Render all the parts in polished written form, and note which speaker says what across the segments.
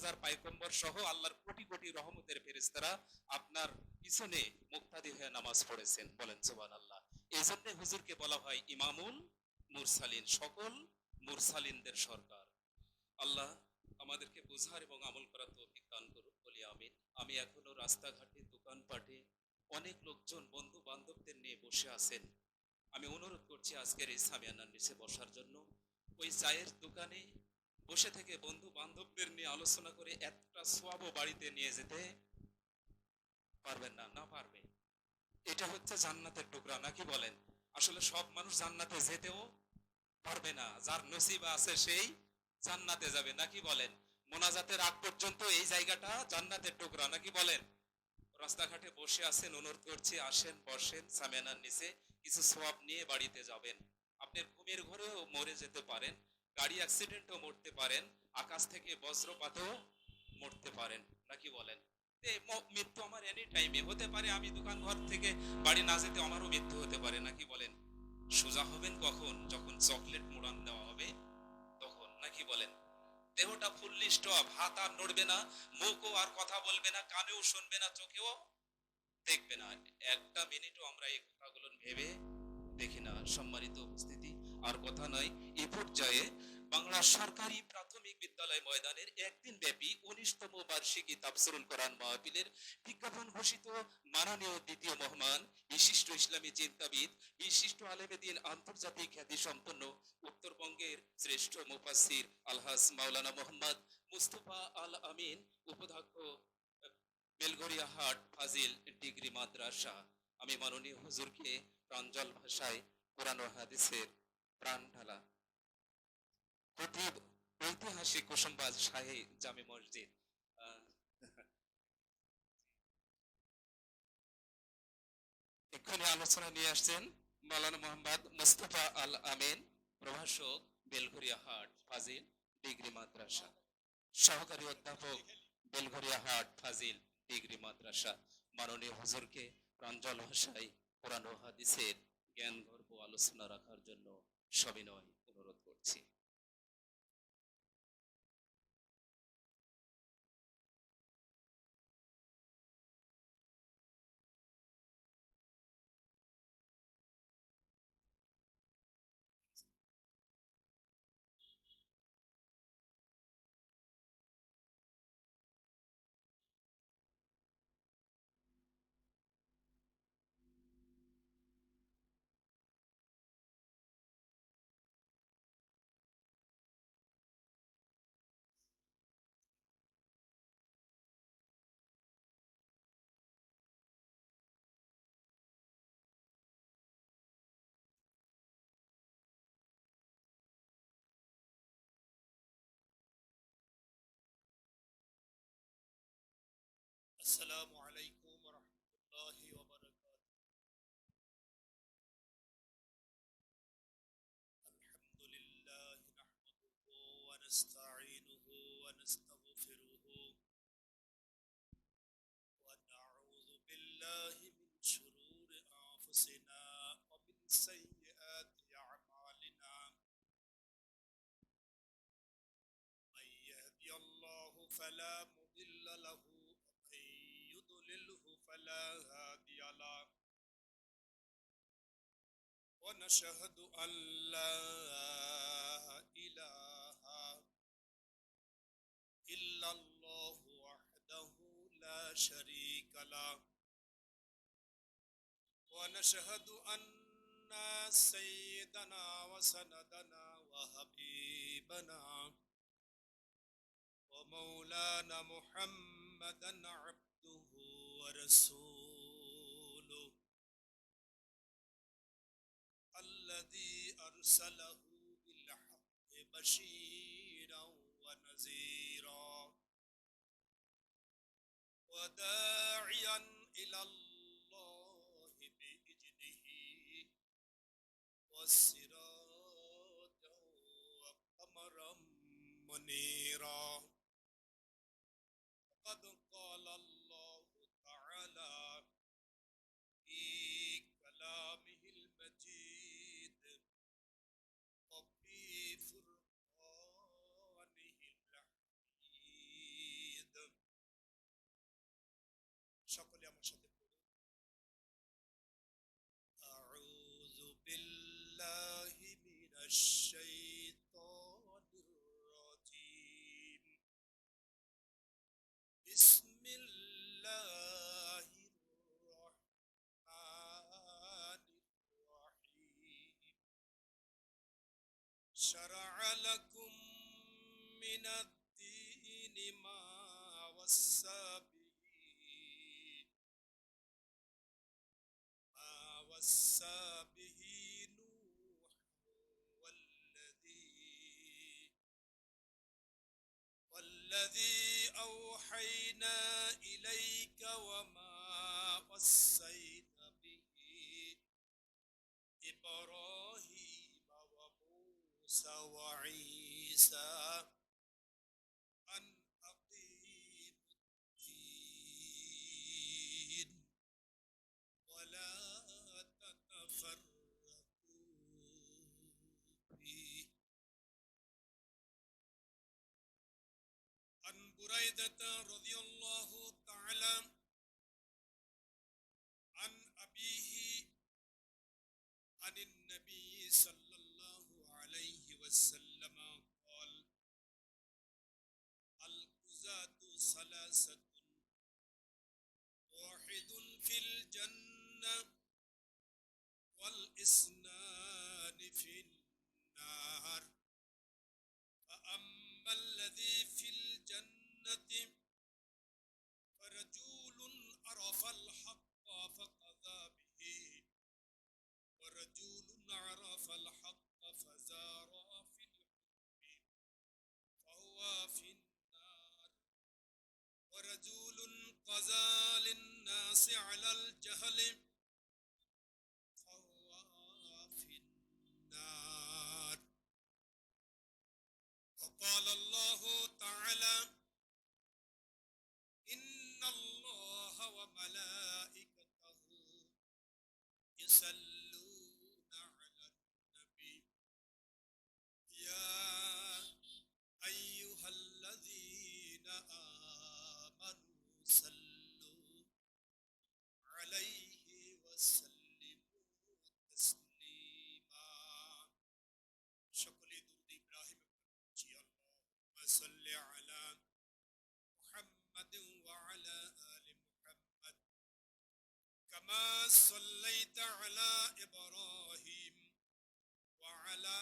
Speaker 1: হাজার পয়গম্বর সহ আল্লাহর কোটি কোটি রহমতের ফেরেশতারা আপনার পিছনে মুক্তাদি হয়ে নামাজ পড়েছেন, বলেন সুবহানাল্লাহ। এই জন্য হুজুরকে বলা হয় ইমামুল মুরসালিন, সকল মুরসালিনদের সরকার। আল্লাহ আমাদেরকে বোঝার এবং আমল করার তৌফিক দান করুন, বলি আমিন। আমি এখনো রাস্তাঘাটে, দোকানপাটে অনেক লোকজন বন্ধু বান্ধবদের নিয়ে বসে আছেন। আমি অনুরোধ করছি আজকের এই সামিয়ানার নিচে বসার জন্য। ওই চায়ের দোকানে বসে থেকে বন্ধু বান্ধবদের নিয়ে আলোচনা করে একটা সোয়াবও বাড়িতে নিয়ে যেতে পারবেন না, না পারবে। এটা হচ্ছে জান্নাতের টুকরা, নাকি বলেন? আসলে সব মানুষ জান্নাতে যেতেও পারবে না, যার নসিব আছে সেই জান্নাতে যাবে, নাকি বলেন? মোনাজাতের আগ পর্যন্ত এই জায়গাটা জান্নাতের টুকরা, নাকি বলেন? রাস্তাঘাটে বসে আছেন, অনুরোধ করছি আসেন, বসেন সামিয়ানার নিচে, কিছু সোয়াব নিয়ে বাড়িতে যাবেন। আপনি ঘুমের ঘরেও মরে যেতে পারেন, গাড়ি অ্যাক্সিডেন্টও মরতে পারেন, আকাশ থেকে বজ্রপাতও মরতে পারেন, নাকি বলেন? মৃত্যু আমার এনি টাইমে হতে পারে, আমি দোকান ঘর থেকে বাড়ি না যেতে আমারও মৃত্যু হতে পারে, নাকি বলেন? সোজা হবেন কখন? যখন চকলেট মোড়ান দেওয়া হবে তখন, নাকি বলেন? দেহটা ফুললি স্টপ, হাত আর নড়বে না, মুখও আর কথা বলবে না, কানেও শুনবে না, চোখেও দেখবে না। একটা মিনিটও আমরা এই কথাগুলো ভেবে দেখি না। সম্মানিত উপস্থিতি, আর কথা নয়, এ পর্যায়ে বাংলা সরকারি প্রাথমিক বিদ্যালয় ময়দানের একদিন ব্যাপী 19তম বার্ষিকী তাফসিরুল কোরআন মাহফিলের বিজ্ঞাপন ঘোষিত মাননীয় দ্বিতীয় মহমান, বিশিষ্ট ইসলামী চিন্তাবিদ, বিশিষ্ট আলেমে দ্বীন, আন্তর্জাতিক খ্যাতি সম্পন্ন উত্তরবঙ্গের শ্রেষ্ঠ মুফাসসির আলহাজ মাওলানা মোহাম্মদ মুস্তফা আল আমিন, উপাধ্যক্ষ বেলঘরিয়া হাট ফাজিল ডিগ্রি মাদ্রাসা। আমি মাননীয় হুজুরকে প্রাঞ্জল ভাষায় কোরআন ও হাদিসের প্রাণ ঢালা খতিব, ঐতিহাসিক কুসুমবাজ শাহী জামে মসজিদ এক্ষুনি আলোচনা নিয়ে আসছেন মাওলানা মোহাম্মদ মুস্তফা আল আমিন, প্রভাষক, বেলঘরিয়া হাট ফাজিল ডিগ্রি মাদ্রাসা, সহকারী অধ্যাপক, বেলঘরিয়া হাট ফাজিল ডিগ্রি মাদ্রাসা। মাননীয় হুজুরকে প্রাঞ্জল ভাষায় কোরআন ও হাদিসের জ্ঞান গর্ভ আলোচনা রাখার জন্য সবিনয় অনুরোধ করছি।
Speaker 2: السلام عليكم ورحمة الله وبركاته. الحمد لله نحمده ونستعينه ونستغفره ونعوذ بالله من شرور أنفسنا ومن سيئات أعمالنا. من يهدي الله فلا مضل له ومن يضلله فلا هادي له. ونشهد أن لا إله إلا الله وحده لا شريك له. ونشهد أن سيدنا وسندنا وحبيبنا ومولانا محمدا عبده ورسوله الذي أرسله بالحق بشيرا ونذيرا وداعيا إلى الله بإذنه وسراجا وقمرا منيرا. وقد قال الله تعالى في كلامه المجيد وفي فرقانه الحميد: والشمس والقمر بحسبان. إن الله تعالى في كلامه المجيد وفي فرقانه المجيد وفي فرقانه الحميد: والشمس والقمر بحسبان. إن الله تعالى في كلامه المجيد وفي فرقانه الحميد: والشمس والقمر بحسبان. شرع لكم من الدين ما وصى به نوح والذي أوحينا إليك وما وصينا به إبراهيم وموسى وعيسى أن أقيموا الدين ولا تتفرقوا فيه. عن بريدة رضي الله تعالى عن أبيه عن النبي صلى الله عليه وسلم قال: القزاة ثلاثة، واحد في الجنة والإثنان في النار. فأما الذي في الجنة فرجل عرف الحق فقضى به، ورجل عرف الحق فزار في الحكم فهو في النار، ورجل قضى للناس على الجهل فهو في النار. وقال الله تعالى: إن الله وملائكته يصلون على النبي يا أيها الذين آمنوا صلوا عليه وسلموا تسليما. সকলে দুরূদ ইব্রাহিম পড়ছি। আল্লাহুম্মা সাল্লি আলা মুহাম্মাদ ওয়া আলা আলি মুহাম্মাদ কামা সাল্লাইতা আলা ইব্রাহিম ওয়া আলা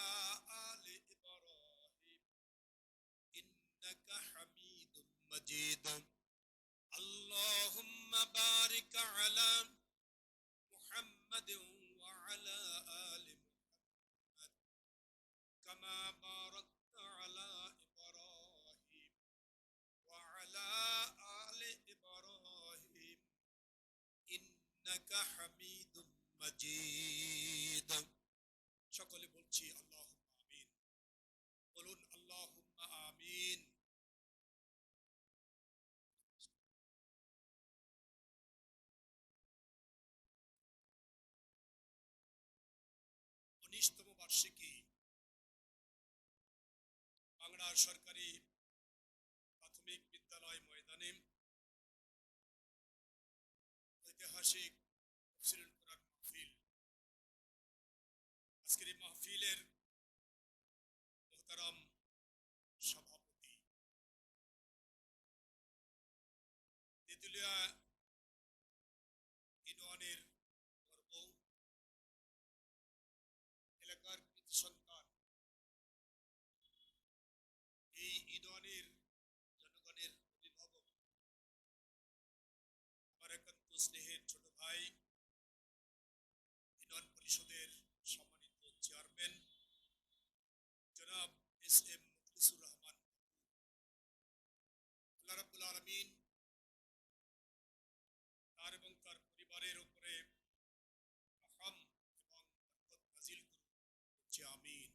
Speaker 2: আলি ইব্রাহিম ইন্নাকা হামিদুম মাজিদ। আল্লাহুম্মা বারিক আলা মুহাম্মাদ ওয়া আলা আলি মুহাম্মাদ কামা বারাকতা আলা ইব্রাহিম ওয়া আলা আলি ইব্রাহিম ইন্নাকা হামিদুম মাজিদ। সকলে বলছি আল্লাহুম্মা আমিন। বলুন আল্লাহুম্মা আমিন। উনিশতম বার্ষিকী বাংলা সরকারি প্রাথমিক বিদ্যালয় ময়দানে ঐতিহাসিক তাফসীরুল কোরআন মাহফিল। আজকের এই মাহফিলের মুহতারাম সভাপতি তেঁতুলিয়া ইউনিয়নের গর্ব, এলাকার কৃতি সন্তান, এই ইউনিয়নের জনগণের অভিভাবক, আমার একান্ত স্নেহের ছোট ভাই, ইউনিয়ন পরিষদের সম্মানিত চেয়ারম্যান জনাব এস এম মুখলিসুর রহমান, আল্লাহ রাব্বুল আলামিন তার এবং তার পরিবারের উপরে রহম এবং বরকত নাজিল করুন, বলছি আমিন।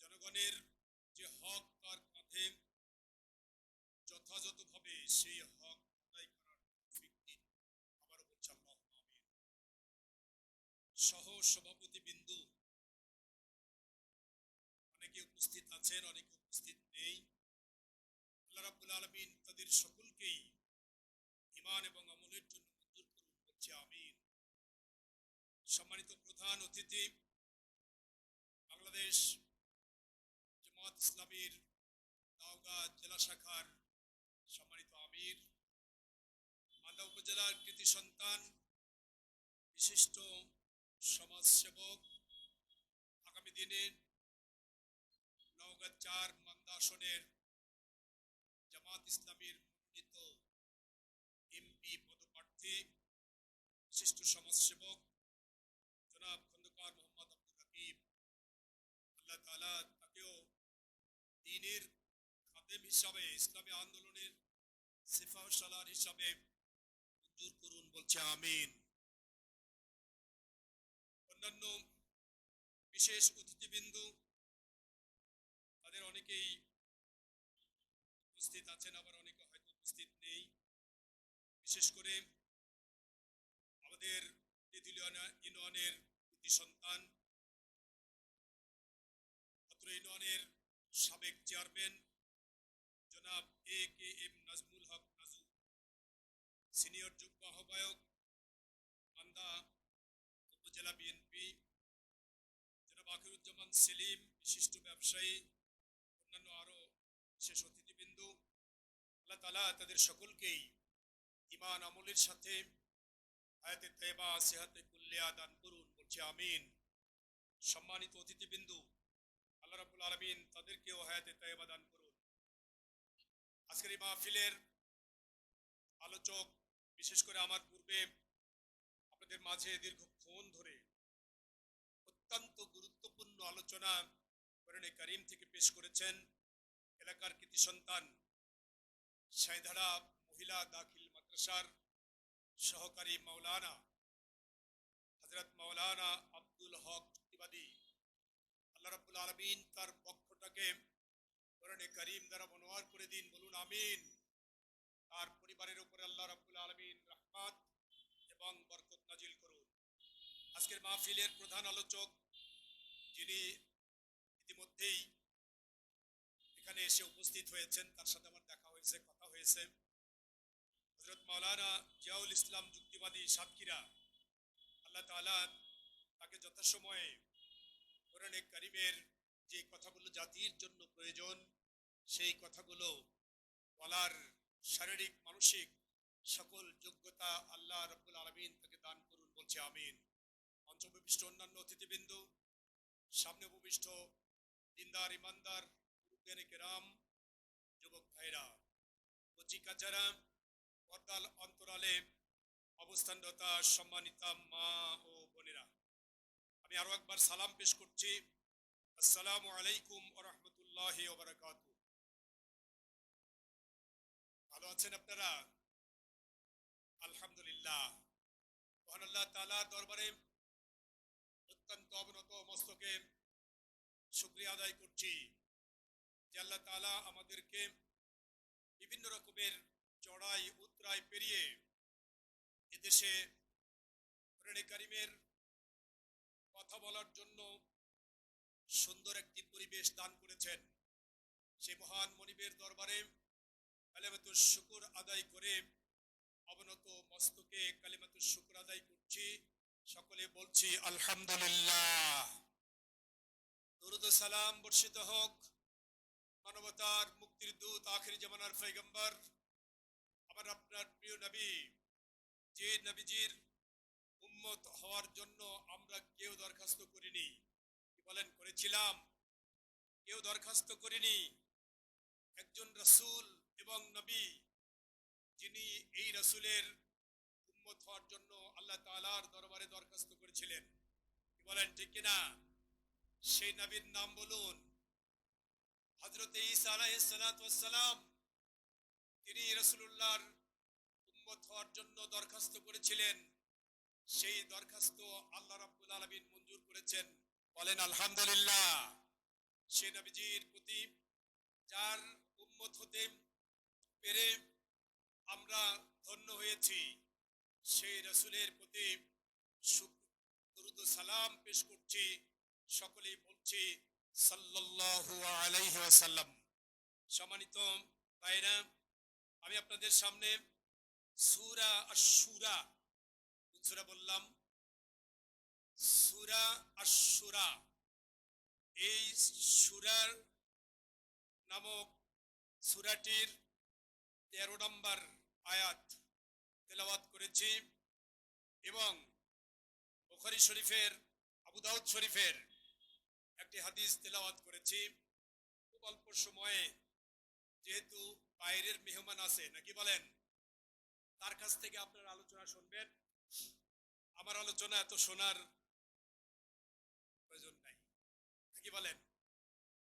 Speaker 2: জনগণের যে হক তার কাঁধে যথাযথভাবে সেই হক আদায় করার তৌফিক দিন, আবারও বলছি আল্লাহুম্মা আমিন। সহ সভাপতি বিন্দু, অনেকে উপস্থিত আছেন, অনেকে উপস্থিত নেই। আল্লাহ রাব্বুল আলামিন তাদের সকলকেই ঈমান এবং আমলের জন্য মঞ্জুর করুন, বলছি আমিন। সম্মানিত প্রধান অতিথি, বাংলাদেশ জামাত ইসলামীর নওগাঁ জেলা শাখার সম্মানিত আমির, মান্দা উপজেলার কৃতি সন্তান, বিশিষ্ট সমাজসেবক, আগামী দিনে নওগাঁ ৪ মান্দা আসনের জামাত ইসলামীর মনোনীত এমপি পদপ্রার্থী বিশিষ্ট সমাজসেবক জনাব খন্দকার মোহাম্মদ আব্দুল হাকিম, আল্লাহ তাআলা তাকেও দ্বীনের খাদেম হিসাবে, ইসলামী আন্দোলনের সিপাহ সালার হিসাবে মঞ্জুর করুন, বলছে আমিন। অন্যান্য বিশেষ অতিথিবৃন্দ, তাদের অনেকেই উপস্থিত আছেন, আবার অনেকে হয়তো উপস্থিত নেই। বিশেষ করে আমাদের তেঁতুলিয়া ইউনিয়নের কৃতি সন্তান, অত্র ইউনিয়নের সাবেক চেয়ারম্যান জনাব AKM নাজমুল হক নাজু, সিনিয়র যুগ্ম আহ্বায়ক মান্দা উপজেলা বিএনপি জনাব আখিরুজ্জামান সেলিম, বিশিষ্ট ব্যবসায়ী, অন্যান্য আরো বিশেষ অতিথিবৃন্দ, আল্লাহ তাআলা তাদের সকলকেই ঈমান আমলের সাথে হায়াতে তাইয়্যিবা সিহাতে কুল্লিয়া দান করুন, বলছে আমিন। সম্মানিত অতিথিবৃন্দ, আল্লাহ রাব্বুল আলামিন তাদেরকেও হায়াতে তাইয়্যিবা দান করুন। আজকের এই মাহফিলের আলোচক, বিশেষ করে আমার পূর্বে আপনাদের মাঝে দীর্ঘক্ষণ ধরে অত্যন্ত গুরুত্বপূর্ণ আলোচনা কোরআনে কারীম থেকে পেশ করেছেন এলাকার কৃতি সন্তান, সাঁইধারা মহিলা দাখিল মাদ্রাসার সহকারী মাওলানা হযরত মাওলানা আব্দুল হক চুক্তিবাদী। আল্লাহ রাব্বুল আলামিন তার পক্ষটাকে কোরআনে কারীম দ্বারা মনোয়ার করে দিন, বলুন আমিন। তার পরিবারের উপরে আল্লাহ রাব্বুল আলামিন রহমত এবং বরকত নাজিল করুন। আজকের মাহফিলের প্রধান আলোচক, যিনি ইতিমধ্যেই এখানে এসে উপস্থিত হয়েছেন, তার সাথে আমার দেখা হয়েছে, কথা হয়েছে, হযরত মাওলানা জিয়াউল ইসলাম যুক্তিবাদী সাতক্ষীরা। আল্লাহ তাআলা তাকে যথাসময়ে কোরআনে কারীমের যে কথাগুলো জাতির জন্য প্রয়োজন, সেই কথাগুলো বলার শারীরিক মানসিক সকল যোগ্যতা আল্লাহ রাব্বুল আলামিন তাকে দান করুন, বলছে আমিন। মঞ্চ উপবিষ্ট অন্যান্য অতিথিবৃন্দ, সামনে উপবিষ্ট দিনদার ইমানদার মুরব্বিয়ানে কেরাম, যুবক ভাইরা, কচি কাচারা, পর্দার অন্তরালে অবস্থানরতা সম্মানিতা মা ও বোনেরা, আমি আরো একবার সালাম পেশ করছি। আসসালামু আলাইকুম ওয়া রাহমাতুল্লাহি ওয়া বারাকাতুহু। ভালো আছেন আপনারা? আলহামদুলিল্লাহ। মহান আল্লাহ তাআলার দরবারে অত্যন্ত অবনত মস্তকে শুকরিয়া আদায় করছি যে আল্লাহ তাআলা আমাদেরকে বিভিন্ন রকমের চড়াই উতরাই পেরিয়ে এদেশে কোরআনে কারীমের কথা বলার জন্য সুন্দর একটি পরিবেশ দান করেছেন। সেই মহান মনিবের দরবারে কালিমাতুশ শুকর আদায় করে অবনত মস্তকে কালিমাতুশ শুকর আদায় করছি। সকলে বলছি আলহামদুলিল্লাহ। দরুদ ও সালাম বর্ষিত হোক মানবতার মুক্তির দূত, আখির জামানার পয়গম্বর, আমার আপনার প্রিয় নবী, যে নবীজির উম্মত হওয়ার জন্য আমরা কেউ দরখাস্ত করিনি। কি বলেন, করেছিলাম? কেউ দরখাস্ত করিনি। একজন রাসূল এবং নবী, যিনি এই রাসূলের উম্মত হওয়ার জন্য আল্লাহ তাআলার দরবারে দরখাস্ত করেছিলেন। কি বলেন, ঠিক কিনা? সেই নবীর নাম বলুন। হযরত ঈসা আলাইহিস সালাতু ওয়াস সালাম, তিনি রাসূলুল্লাহর উম্মত হওয়ার জন্য দরখাস্ত করেছিলেন। সেই দরখাস্ত আল্লাহ রাব্বুল আলামিন মঞ্জুর করেছেন, বলেন আলহামদুলিল্লাহ। সেই নবীজির প্রতি, যার উম্মত হতে পেরে আমরা ধন্য হয়েছি, সেই রাসূলের প্রতি দরুদ ও সালাম পেশ করছি। সকলেই বলছি সাল্লাল্লাহু আলাইহি ওয়াসাল্লাম। সম্মানিত ভাইরা, আমি আপনাদের সামনে সূরা আশ-শুরা, কোন সূরা বললাম? সূরা আশ-শুরা। এই সূরার নামক সূরাটির 13 নম্বর আয়াত তেলাওয়াত করেছি এবং বুখারী শরীফের, আবু দাউদ শরীফের একটি হাদিস তেলাওয়াত করেছি। অল্প সময়ে যেহেতু বাইরের মেহমান আছে নাকি বলেন, তার কাছ থেকে আপনার আলোচনা শুনবেন। আমার আলোচনা এত শোনার প্রয়োজন নাই নাকি বলেন।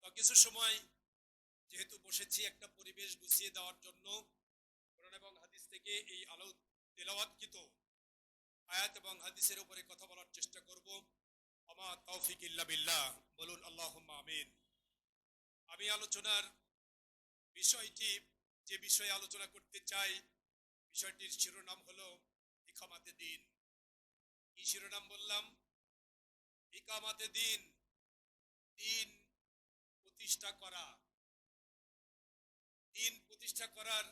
Speaker 2: তো কিছু সময় যেহেতু বসেছি একটা পরিবেশ গুছিয়ে দেওয়ার জন্য, কোরআন এবং হাদিস থেকে এই আলো তেলাওয়াতকৃত আয়াত এবং হাদিসের উপরে কথা বলার চেষ্টা করব। আমা তৌফিক ইল্লা বিল্লাহ, বলুন আল্লাহুম্মা আমিন। আমি আলোচনার বিষয়টি, যে বিষয়ে আলোচনা করতে চাই, বিষয়টির শিরোনাম হলো ইকামাতে দ্বীন। কি শিরোনাম বললাম? ইকামাতে দ্বীন, দ্বীন প্রতিষ্ঠা করা। দ্বীন প্রতিষ্ঠা করার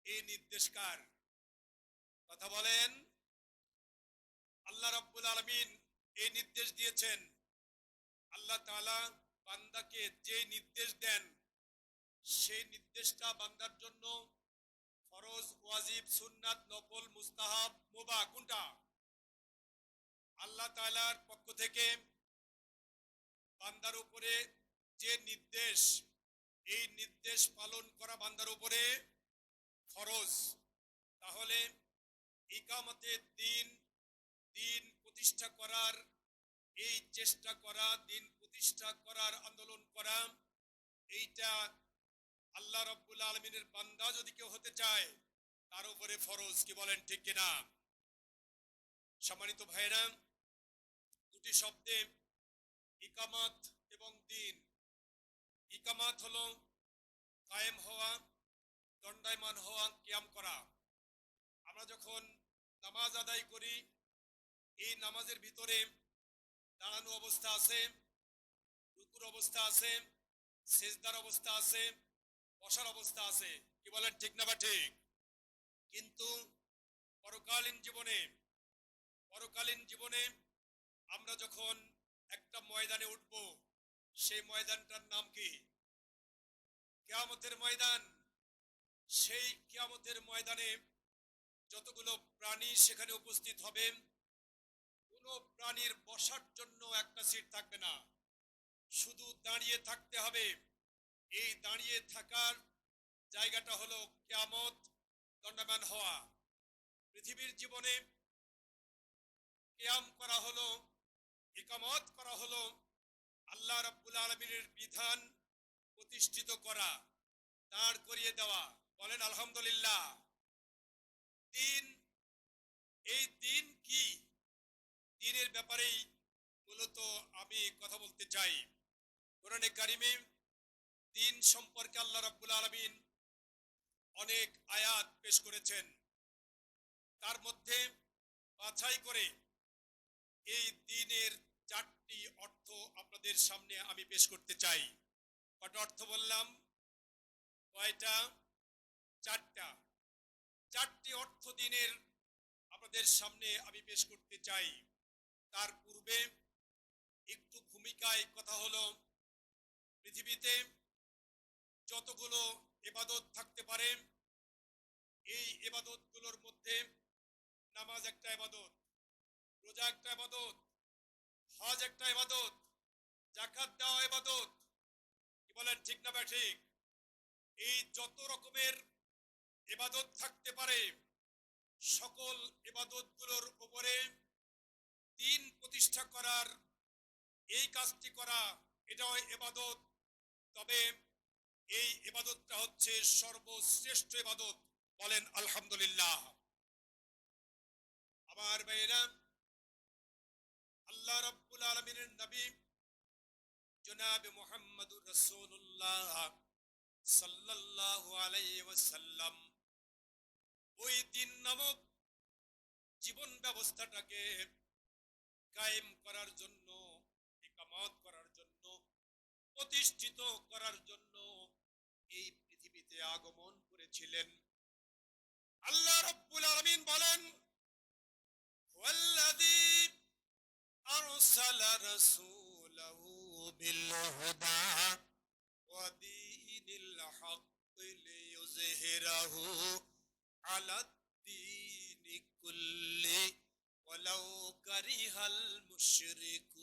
Speaker 2: এই নির্দেশকার কথা বলেন। আল্লাহ রাব্বুল আলামিন এই নির্দেশ দিয়েছেন। আল্লাহ তাআলা বান্দাকে যে নির্দেশ দেন, সেই নির্দেশটা বান্দার জন্য ফরজ, ওয়াজিব, সুন্নাত, নফল, মুস্তাহাব, মুবাহ কোনটা? আল্লাহ তাআলার পক্ষ থেকে বান্দার উপরে যে নির্দেশ, এই নির্দেশ পালন করা বান্দার উপরে ফরজ। তাহলে ইকামতে দ্বীন, দ্বীন প্রতিষ্ঠা করার এই চেষ্টা করা, দ্বীন প্রতিষ্ঠা করার আন্দোলন করা, এইটা আল্লাহ রাব্বুল আলামিনের বান্দা যদি কেউ হতে চায় তার উপরে ফরজ। কি বলেন ঠিক কিনা? সম্মানিত ভাইরা, দুটি শব্দে ইকামাত এবং দ্বীন। ইকামাত হলো কায়েম হওয়া, দণ্ডায়মান হওয়া, কিয়াম করা। আমরা যখন নামাজ আদায় করি, এই নামাজের ভিতরে দাঁড়ানো অবস্থা আছে, রুকুর অবস্থা আছে, সিজদার অবস্থা আছে, বসার অবস্থা আছে। কি বলেন ঠিক না বা ঠিক? কিন্তু পরকালীন জীবনে, পরকালীন জীবনে আমরা যখন একটা ময়দানে উঠব, সেই ময়দানটার নাম কি? কিয়ামতের ময়দান। সেই কিয়ামতের ময়দানে যতগুলো প্রাণী সেখানে উপস্থিত হবে, কোনো প্রাণীর বসার জন্য একটা সিট থাকবে না, শুধু দাঁড়িয়ে থাকতে হবে। এই দাঁড়িয়ে থাকার জায়গাটা হলো কিয়ামত, দণ্ডায়মান হওয়া। পৃথিবীর জীবনে কিয়াম করা হলো, ইকামত করা হলো আল্লাহ রাব্বুল আলামিনের বিধান প্রতিষ্ঠিত করা, দাঁড় করিয়ে দেওয়া। বলেন আলহামদুলিল্লাহ। দ্বীন, এই দ্বীন কি? দ্বীনের ব্যাপারেই মূলত আমি কথা বলতে চাই। কোরআনে কারিমে দ্বীন সম্পর্কে আল্লাহ রাব্বুল আলামিন অনেক আয়াত পেশ করেছেন। তার মধ্যে বাছাই করে এই দ্বীনের চারটি অর্থ আপনাদের সামনে আমি পেশ করতে চাই। কয়টা অর্থ বললাম? কয়টা? চারটা। চারটি অর্থ দ্বীনের আপনাদের সামনে আমি পেশ করতে চাই। তার পূর্বে একটু ভূমিকায় কথা হলো, পৃথিবীতে যতগুলো ইবাদত থাকতে পারে, এই ইবাদতগুলোর মধ্যে নামাজ একটা ইবাদত, রোজা একটা ইবাদত, হজ একটা ইবাদত, যাকাত দেওয়া ইবাদত। কি বলেন ঠিক না ঠিক? এই যত রকমের ইবাদত থাকতে পারে, সকল ইবাদতগুলোর উপরে দ্বীন প্রতিষ্ঠা করার এই কাজটি করা, এটাও ইবাদত। তবে এই ইবাদতটা হচ্ছে সর্বশ্রেষ্ঠ ইবাদত। বলেন আলহামদুলিল্লাহ। আমার ভাইরা, আল্লাহ রাব্বুল আলামিনের নবী জনাব মুহাম্মদুর রাসূলুল্লাহ সাল্লাল্লাহু আলাইহি ওয়াসাল্লাম ওই দ্বীন নামক জীবন ব্যবস্থাটাকে কায়েম করার জন্য, ইকামত করার জন্য, প্রতিষ্ঠিত করার জন্য এই পৃথিবীতে আগমন করেছিলেন। আল্লাহ রাব্বুল আলামিন বলেন, ওয়াল্লাযী আরসালা রাসূলাহু বিল হুদা ওয়া দীনিল হাক্কি লিইয়ুযহিরাহু আলাদ দীনি কুল্লি ওয়ালাউ কারিহাল মুশরিকুন।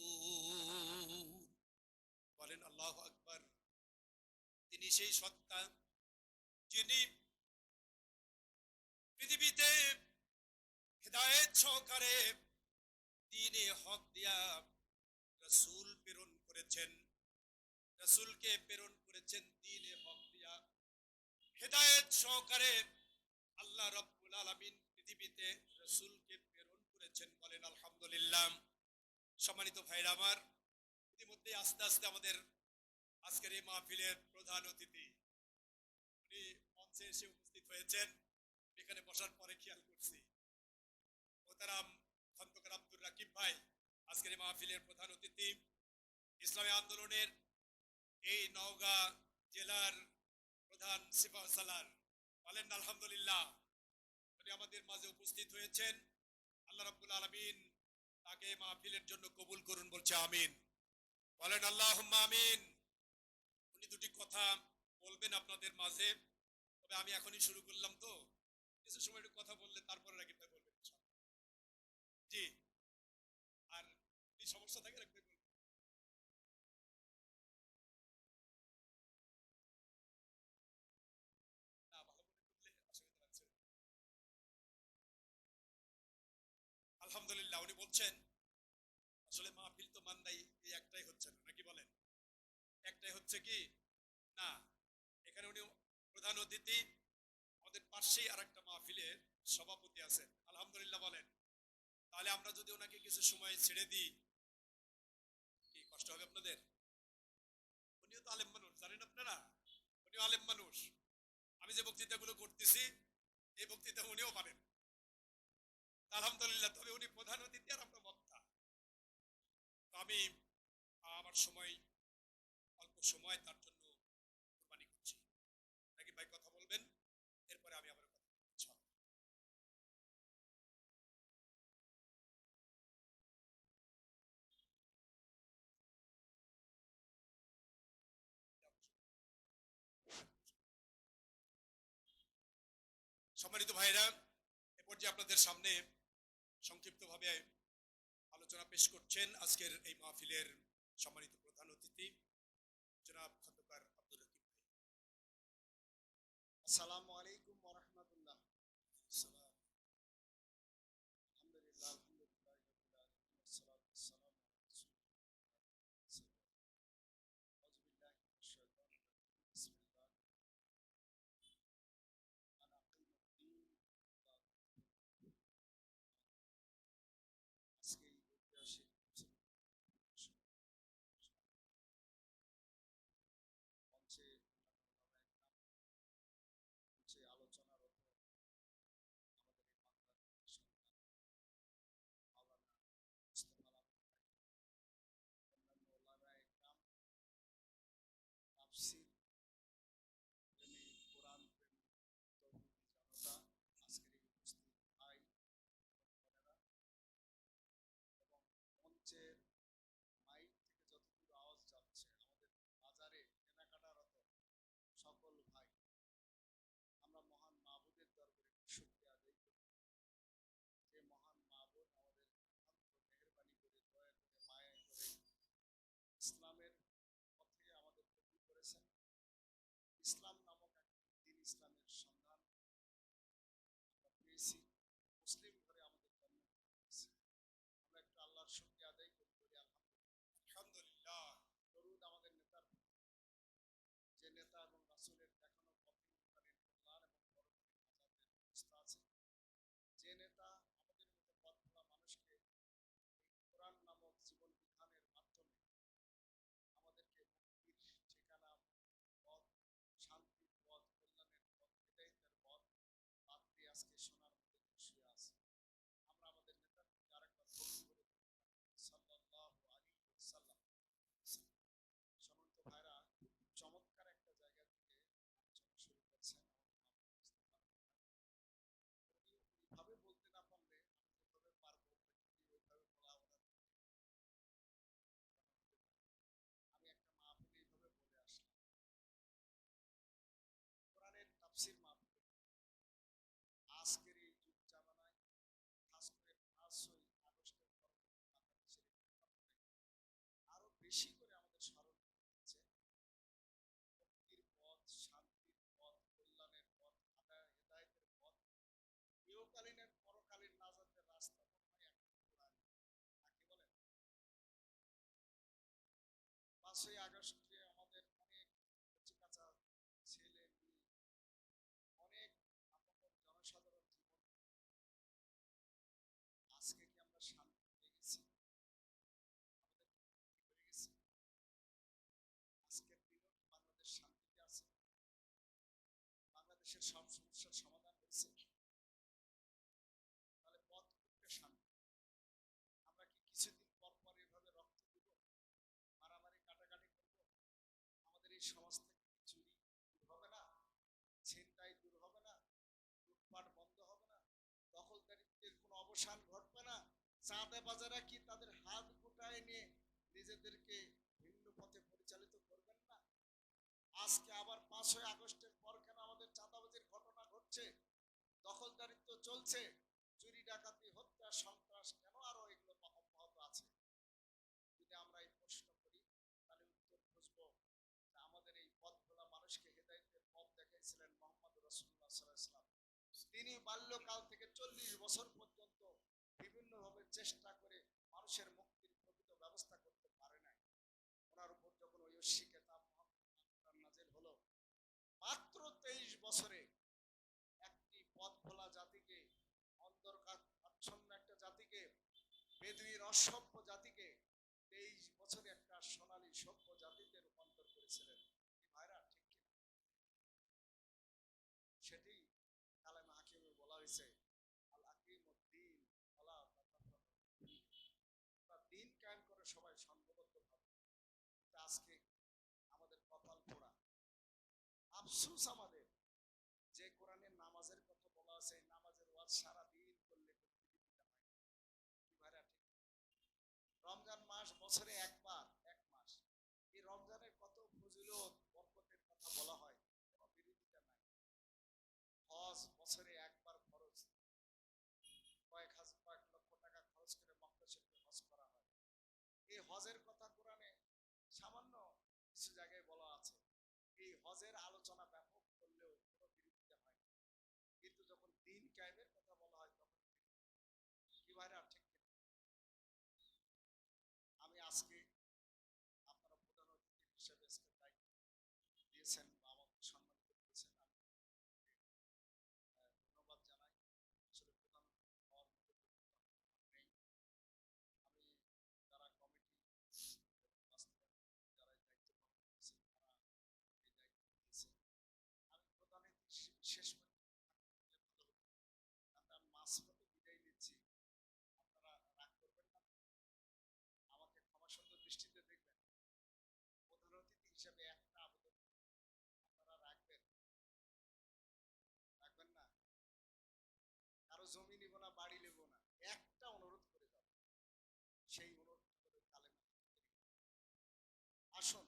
Speaker 2: বলেন আল্লাহু আকবার। তিনি সেই সত্তা যিনি পৃথিবীতে হেদায়েত সহকারে দ্বীনে হক দিয়া রাসূল প্রেরণ করেছেন, রাসূলকে প্রেরণ করেছেন দ্বীনে হক দিয়া হেদায়েত সহকারে। আল্লাহ রাব্বুল আলামিন পৃথিবীতে রাসূলকে প্রেরণ করেছেন, বলেন আলহামদুলিল্লাহ। সম্মানিত ভাইরা আমার, ইতিমধ্যে আস্তে আস্তে আমাদের আজকের এই মাহফিলের প্রধান অতিথি উনি মঞ্চে এসে উপস্থিত হয়েছেন। এখানে বসার পরে খেয়াল করছি মোহতারাম খন্দকার আব্দুর রাকিব ভাই আজকের এই মাহফিলের প্রধান অতিথি, ইসলামী আন্দোলনের এই নওগাঁ জেলার প্রধান সিপাহ সালার, বলেন আলহামদুলিল্লাহ। উনি আমাদের মাঝে উপস্থিত হয়েছেন। আল্লাহ রাব্বুল আলামিন তাকে মাহফিলের জন্য কবুল করুন, বলছে আমিন, বলেন আল্লাহুম্মা আমিন। উনি দুটি কথা বলবেন আপনাদের মাঝে, তবে আমি এখনই শুরু করলাম তো কিছু সময় একটু কথা বললে তারপরে রাকিব ভাই বলবেন। জি, আর যদি সমস্যা থাকে রাকিব ভাই বলবেন। না, ভালো করে করলে অসুবিধা লাগছে। আলহামদুলিল্লাহ। উনি বলছেন আসলে মাহফিল তো মান্দাই এই একটাই হচ্ছে না, নাকি বলেন? একটাই হচ্ছে কি না, এখানে উনি প্রধান অতিথি, আমাদের পাশেই আর একটা মাহফিলের সভাপতি আছেন, আলহামদুলিল্লাহ বলেন। তাহলে আমরা যদি ওনাকে কিছু সময় ছেড়ে দিই কি কষ্ট হবে আপনাদের? উনিও তো আলেম মানুষ, জানেন আপনারা, উনিও আলেম মানুষ। আমি যে বক্তৃতাগুলো করতেছি এই বক্তৃতা উনিও পারেন, আলহামদুলিল্লাহ। তবে উনি প্রধান অতিথি আর আমরা বক্তা। তো আমি আমার সময় অল্প সময় তার জন্য কুরবানি করছি। নাকি ভাই কথা বলবেন, এরপরে আমি আবার কথা বলবো ইনশাআল্লাহ। সম্মানিত ভাইরা, এ পর্যায়ে আপনাদের সামনে সংক্ষিপ্তভাবে আলোচনা পেশ করছেন আজকের এই মাহফিলের সম্মানিত প্রধান অতিথি জনাব খন্দকার আব্দুর রকিব ভাই।
Speaker 3: আসসালামু আলাইকুম ওয়া রাহমাতুল্লাহ।
Speaker 2: সালাম।
Speaker 3: আলহামদুলিল্লাহ, আলহামদুলিল্লাহ রাব্বিল আলামিন, ওয়াসসালাতু ওয়াসসালামু আলা রাসূলিল্লাহ। আউযু বিল্লাহি মিনাশ শাইতানির রাজীম। বিসমিল্লাহির আনা আকিমুদ্দিন। আজকে এই ঐতিহাসিক মঞ্চে মঞ্চে আলোচনারত আমাদের এই বাংলার সন্তান মাওলানা মুস্তাফা আলম ভাই, অন্যান্য ওলামায়ে কেরাম, তাফসীর প্রেমী, কোরআন প্রেমী তৌহিদি জনতা, আজকের এই উপস্থিত ভাই বোনেরা এবং মঞ্চের মাইক থেকে যতদূর আওয়াজ যাচ্ছে আমাদের বাজারে কেনাকাটারত সকল ভাই, আমরা মহান মাবুদের দরবারে শুকরিয়া আদায় করি। যে মহান মাবুদ আমাদের অত্যন্ত মেহেরবানি করে, দয়া করে, মায়া করে ইসলামের পথে আমাদের কবুল করেছেন। ইসলাম নামক একটি দ্বীন, ইসলামের সন্ধান আমরা পেয়েছি, মুসলিম ঘরে আমাদের জন্মগ্রহণ হয়েছে। আমরা একটু আল্লাহর শুকরিয়া আদায় করি, বলি আলহামদুলিল্লাহ।
Speaker 2: আলহামদুলিল্লাহ।
Speaker 3: দরুদ আমাদের নেতার প্রতি, যে নেতা এবং রাসূলের দেখানো পথে ইহকালীন কল্যাণ এবং পরকালীন নাজাতের ব্যবস্থা আছে। যে নেতা আমাদের মতো পথ ভোলা মানুষকে এই কোরআন নামক জীবন বিধানের মাধ্যমে আমাদেরকে মুক্তির ঠিকানা, মুক্তির পথ, শান্তির পথ, কল্যাণের পথ, হেদায়েতের পথ বাদ দিয়ে আজকে সোনার মধ্যে শুয়ে আছে। আমরা আমাদের নেতার প্রতি আরেকবার ভক্তি করে সাল্লাল্লাহু আলাইহি ওয়াসাল্লাম। সম্মানিত ভাইরা, খুব চমৎকার একটা জায়গা থেকে আলোচনা শুরু করছেন আমাদের মাহমুদ মুস্তাফা আলম ভাই। উনি ওইভাবে বলতে না পারলে আমি যেভাবে পারবো যদি ওইভাবে বলা ওনার হতে পারে। আমি একটা মাহফিলে এইভাবে বলে আসলাম, কোরআনের তাফসীর মাহফিল আজকের 5ই আগস্টে আমাদের অনেক কচিকাঁচা ছেলে মেয়ে, অনেক আপামর জনসাধারণ জীবন, আজকে কি আমরা শান্তি পেয়ে গেছি? আমাদের কি হয়ে গেছে? আজকের দিনও কি বাংলাদেশ শান্তিতে আছে? বাংলাদেশের সব সমস্যার সমাধান হয়েছে? তাহলে পথ কোনটা শান্তি? আমরা কি কিছুদিন পর পর এভাবে রক্ত দিব, মারামারি কাটাকাটি করব? আমাদের এই সমাজ থেকে কি চুরি দূর হবে না? ছিনতাই দূর হবে না? লুটপাট বন্ধ হবে না? দখলদারিত্বের কোনো অবসান ঘটবে না? চাঁদাবাজেরা কি তাদের হাত গুটায় নিয়ে নিজেদেরকে ভিন্ন পথে পরিচালিত করবেন না? আজকে আবার 5ই আগস্টের পর কেন আমাদের চাঁদাবাজির ঘটনা ঘটছে, দখলদারিত্ব চলছে, চুরি ডাকাতি হত্যা সন্ত্রাস কেন আরো এগুলো অব্যাহত আছে? যদি আমরা এই প্রশ্ন করি, তাহলে উত্তর খুঁজবো যে আমাদের এই পথভোলা মানুষকে হেদায়েতের পথ দেখাইছিলেন মোহাম্মদ রাসূলুল্লাহ সাল্লাল্লাহু আলাইহি ওয়াসাল্লাম। তিনি বাল্যকাল থেকে 40 বছর পর্যন্ত বিভিন্নভাবে চেষ্টা করে মানুষের মুক্তির প্রকৃত ব্যবস্থা করতে পারে নাই। ওনার উপর যখন ওই ঐশী কেতাব কোরআন নাযিল হলো, মাত্র 23 বছরে একটি পথভোলা জাতিকে, অন্ধকারাচ্ছন্ন একটা জাতিকে, বেদুইন অসভ্য জাতিকে 23 বছরে একটা সোনালী সভ্য জাতিতে রূপান্তর করেছিলেন। কি ভাইরা ঠিক কিনা? সেটি কালেমা হাকিমে বলা হয়েছে, আল আকিমুদ্দিন ওয়ালা তাতাফাররাকু ফীহি। তা দিন কায়েম করে সবাই সংঘবদ্ধভাবে। কিন্তু আজকে আমাদের কপাল পোড়া, আফসোস আমাদের, যে কোরআনের নামাজের কথা বলা আছে, এই নামাজের ওয়াজ সারা দিন করলে কোনো বিরোধিতা হয় না। কি ভাইরা ঠিক? রমজান মাস বছরে একবার, এক মাস, এই রমজানের কত ফজিলত বরকতের কথা বলা হয়, কোনো বিরোধিতা নাই। হজ বছরে একবার ফরজ, কয়েক লক্ষ টাকা খরচ করে মক্কা শরীফে হজ করা হয়। এই হজের কথা কোরআনে সামান্য কিছু জায়গায় বলা আছে। এই হজের আলোচনা ব্যাপক করলেও কোনো বিরোধিতা হয় না। কিন্তু যখন দিন কায়েমের কথা বলা হয় তখন কি ভাইরা ঠিক কিনা? আমি আজকে, আপনারা প্রধান অতিথি হিসেবে আজকে দায়িত্ব দিয়েছেন বা আমাকে সম্মানিত করেছেন, আমি ধন্যবাদ জানাই। আসলে প্রধান অতিথি হওয়ার মতো যোগ্যতা আমার নেই। আমি যারা কমিটি এবং বাস্তবায়ন যারা এই দায়িত্ব পালন করেছেন, তারা এই দায়িত্ব দিয়েছেন। আমি প্রধান অতিথি শেষ পর্যন্ত থাকতে পারলে ভালো হতো, কারণ আমি মাঝপথে বিদায় নিচ্ছি। আপনারা রাগ করবেন না, আমাকে ক্ষমাসুন্দর দৃষ্টিতে দেখবেন। প্রধান অতিথি হিসেবে একটা আবেদন আপনারা রাখবেন, রাখবেন না? কারো জমি নিব না, বাড়ি নেব না, একটা অনুরোধ করে যাব। সেই অনুরোধটা হলো কালেমা হাকিমের। আসুন,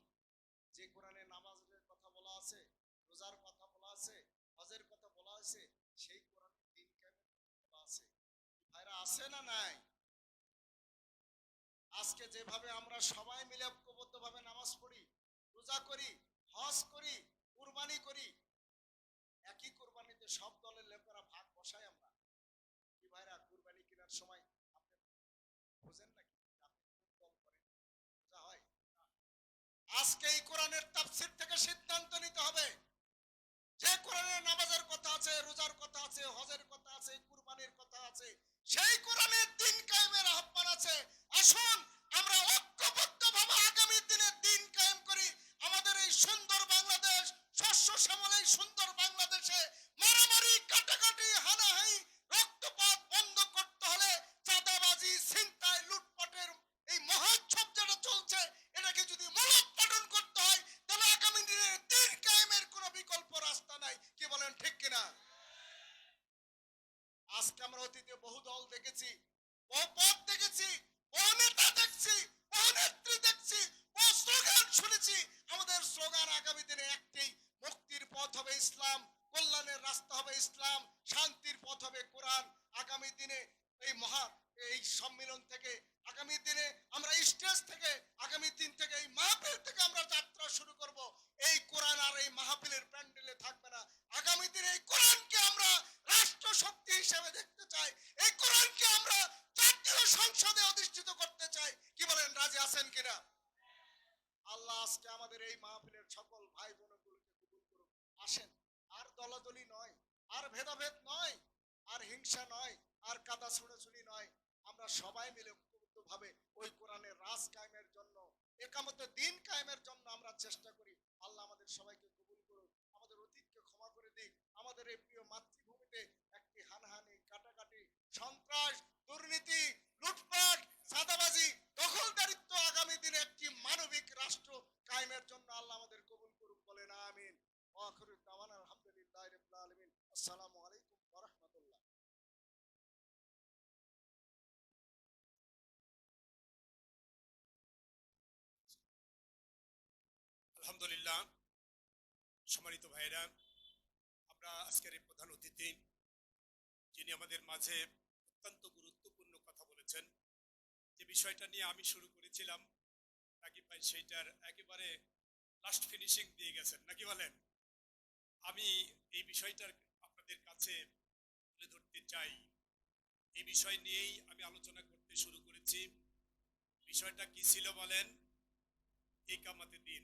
Speaker 3: যে কোরআনে নামাজের কথা বলা আছে, রোজার কথা বলা আছে, হজের কথা বলা আছে, সেই কোরআনে দিন কায়েমের কথা বলা আছে। ভাইরা আছে না নাই? আজকে যেভাবে আমরা সবাই মিলে ঐক্যবদ্ধভাবে নামাজ পড়ি, রোজা করি, হজ করি, কুরবানি করি, একই কুরবানিতে সব দলের লোকেরা ভাগ বসাই আমরা। কি ভাইরা, কুরবানি কেনার সময় আপনি বুঝেন নাকি যে আপনি কোন দল করেন? বোঝা হয় না। আজকে এই কোরআনের তাফসীর থেকে সিদ্ধান্ত নিতে হবে, যে কোরআনের নামাজের কথা আছে, রোজার কথা আছে, হজের কথা আছে, কুরবানির কথা আছে, সেই কোরআনের দিন কায়েমের আহ্বান আছে। আসুন আমরা ঐক্যবদ্ধভাবে আগামী দিনে দিন কায়েম করি। আমাদের এই সুন্দর বাংলাদেশ, শস্য শ্যামল এই সুন্দর বাংলাদেশে মারামারি কাটাকাটি হানাহানি রক্তপাত বন্ধ করতে হলে চাঁদাবাজি ছিনতাই লুটপাটের এই মহোৎসব যেটা চলছে, এটাকে যদি মূলোৎপাটন করতে হয়, তাহলে আগামী দিনে দিন কায়েমের কোনো বিকল্প রাস্তা নাই। কি বলেন ঠিক কিনা? আজকে আমরা অতীতে বহু দল দেখেছি, বহু পথ দেখেছি, বহু নেতা দেখছি, বহু নেত্রী দেখছি, বহু স্লোগান শুনেছি। আমাদের স্লোগান আগামী দিনে একটাই, মুক্তির পথ হবে ইসলাম, কল্যাণের রাস্তা হবে ইসলাম, শান্তির পথ হবে কোরআন। আগামী দিনে এই সম্মেলন থেকে, আগামী দিনে আমরা স্টেজ থেকে, আগামী দিন থেকে এই মাহফিল থেকে আমরা যাত্রা শুরু করব। এই কোরআন আর এই মাহফিলের প্যান্ডেলে থাকবে না। আগামী দিনে এই কোরআনকে আমরা রাষ্ট্র শক্তি হিসেবে দেখতে চাই। এই কোরআনকে আমরা জাতীয় সংসদে অধিষ্ঠিত করতে চাই। কি বলেন, রাজি আছেন কিনা? আল্লাহ আজকে আমাদের এই মাহফিলের সকল ভাই বোনগুলোকে কবুল করুন। আসেন, আর দলাদলি নয়, আর ভেদাভেদ নয়, আর হিংসা নয়, আর কাদা ছুড়াছুড়ি নয়। আমরা সবাই মিলে ঐক্যবদ্ধভাবে ওই কোরআনের রাজ কায়েমের জন্য, একামতে দিন কায়েমের জন্য আমরা চেষ্টা করি। আল্লাহ আমাদের সবাইকে কবুল করুন, আমাদের অতীতকে ক্ষমা করে দিক। আমাদের এই প্রিয় মাতৃভূমিতে একটি হানাহানি, কাটাকাটি, সন্ত্রাস, দুর্নীতি, লুটপাট, সাদাবাজি, দখলদারিত্ব আগামী দিনে একটি মানবিক রাষ্ট্র কায়েমের জন্য আল্লাহ আমাদের কবুল করুন, বলেন আমিন। ওয়া আখিরু দাওয়ানা আলহামদুলিল্লাহি রাব্বিল আলামিন। আসসালামু আলাইকুম ওয়া রাহমাতুল্লাহ।
Speaker 2: আলহামদুলিল্লাহ। সম্মানিত ভাইরা, আমরা আজকের এই প্রধান অতিথি যিনি আমাদের মাঝে অত্যন্ত গুরুত্বপূর্ণ কথা বলেছেন, যে বিষয়টা নিয়ে আমি শুরু করেছিলাম, নাকি ভাই সেইটার একেবারে লাস্ট ফিনিশিং দিয়ে গেছেন, নাকি বলেন? আমি এই বিষয়টার আপনাদের কাছে তুলে ধরতে চাই। এই বিষয় নিয়েই আমি আলোচনা করতে শুরু করেছি। বিষয়টা কি ছিল বলেন? ইকামাতে দিন।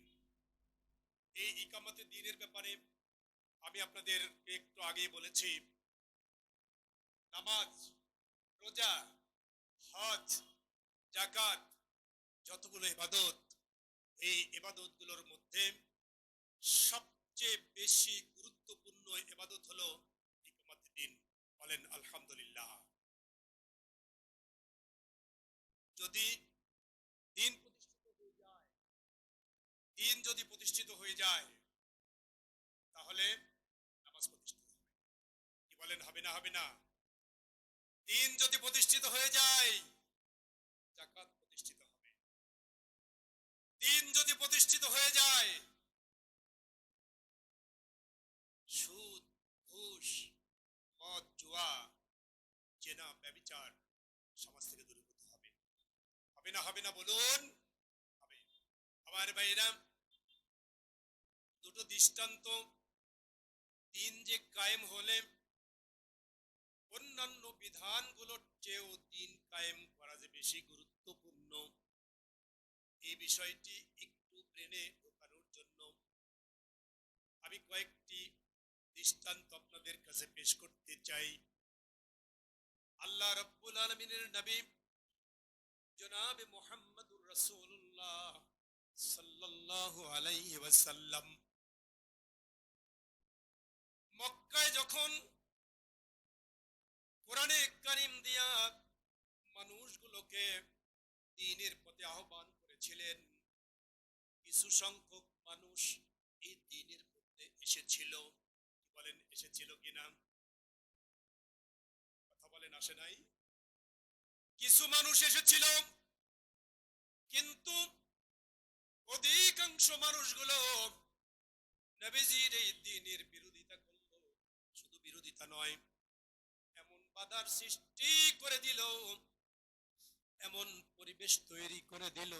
Speaker 2: এই ইকামাতে দিনের ব্যাপারে আমি আপনাদের একটু আগেই বলেছি, নামাজ, রোজা, হজ, যাকাত, যতগুলো ইবাদত, এই ইবাদতগুলোর মধ্যে সবচেয়ে বেশি গুরুত্বপূর্ণ ইবাদত হলো ইকামাতে দিন। বলেন আলহামদুলিল্লাহ। যদি দিন প্রতিষ্ঠিত হয়ে যায়, দিন যদি প্রতিষ্ঠিত হয়ে যায়, তাহলে নামাজ প্রতিষ্ঠিত হবে। কি বলেন, হবে না? হবে না? দিন যদি প্রতিষ্ঠিত হয়ে যায়, যাকাত প্রতিষ্ঠিত হবে। দিন যদি প্রতিষ্ঠিত হয়ে যায়, সুদ, ঘুষ, মদ, জুয়া, জেনা, ব্যভিচার সমাজ থেকে দূরীভূত হবে। হবে না? হবে না বলুন? হবে। আমার ভাইরা, দুটো দৃষ্টান্ত। দিন যে কায়েম হলে অন্যান্য বিধানগুলোর চেয়েও দিন কায়েম করা যে বেশি গুরুত্বপূর্ণ, এই বিষয়টি একটু ব্রেনে ঢোকানোর জন্য আমি কয়েকটি দৃষ্টান্ত আপনাদের কাছে পেশ করতে চাই। আল্লাহ রাব্বুল আলামিনের নবী জনাবে মুহাম্মদুর রাসূলুল্লাহ সাল্লাল্লাহু আলাইহি ওয়াসাল্লাম মক্কায় যখন কোরআনে কারীম দিয়া মানুষগুলোকে দ্বীনের পথে আহ্বান করেছিলেন, কিছু সংখ্যক মানুষ এই দ্বীনের মধ্যে এসেছিল। কি বলেন, এসেছিল কিনা? কথা বলেন, আসে নাই? কিছু মানুষ এসেছিল, কিন্তু অধিকাংশ মানুষগুলো নবীজির এই দ্বীনের বিরোধিতা করলো। শুধু বিরোধিতা নয়, এমন বাধার সৃষ্টি করে দিল, এমন পরিবেশ তৈরি করে দিল,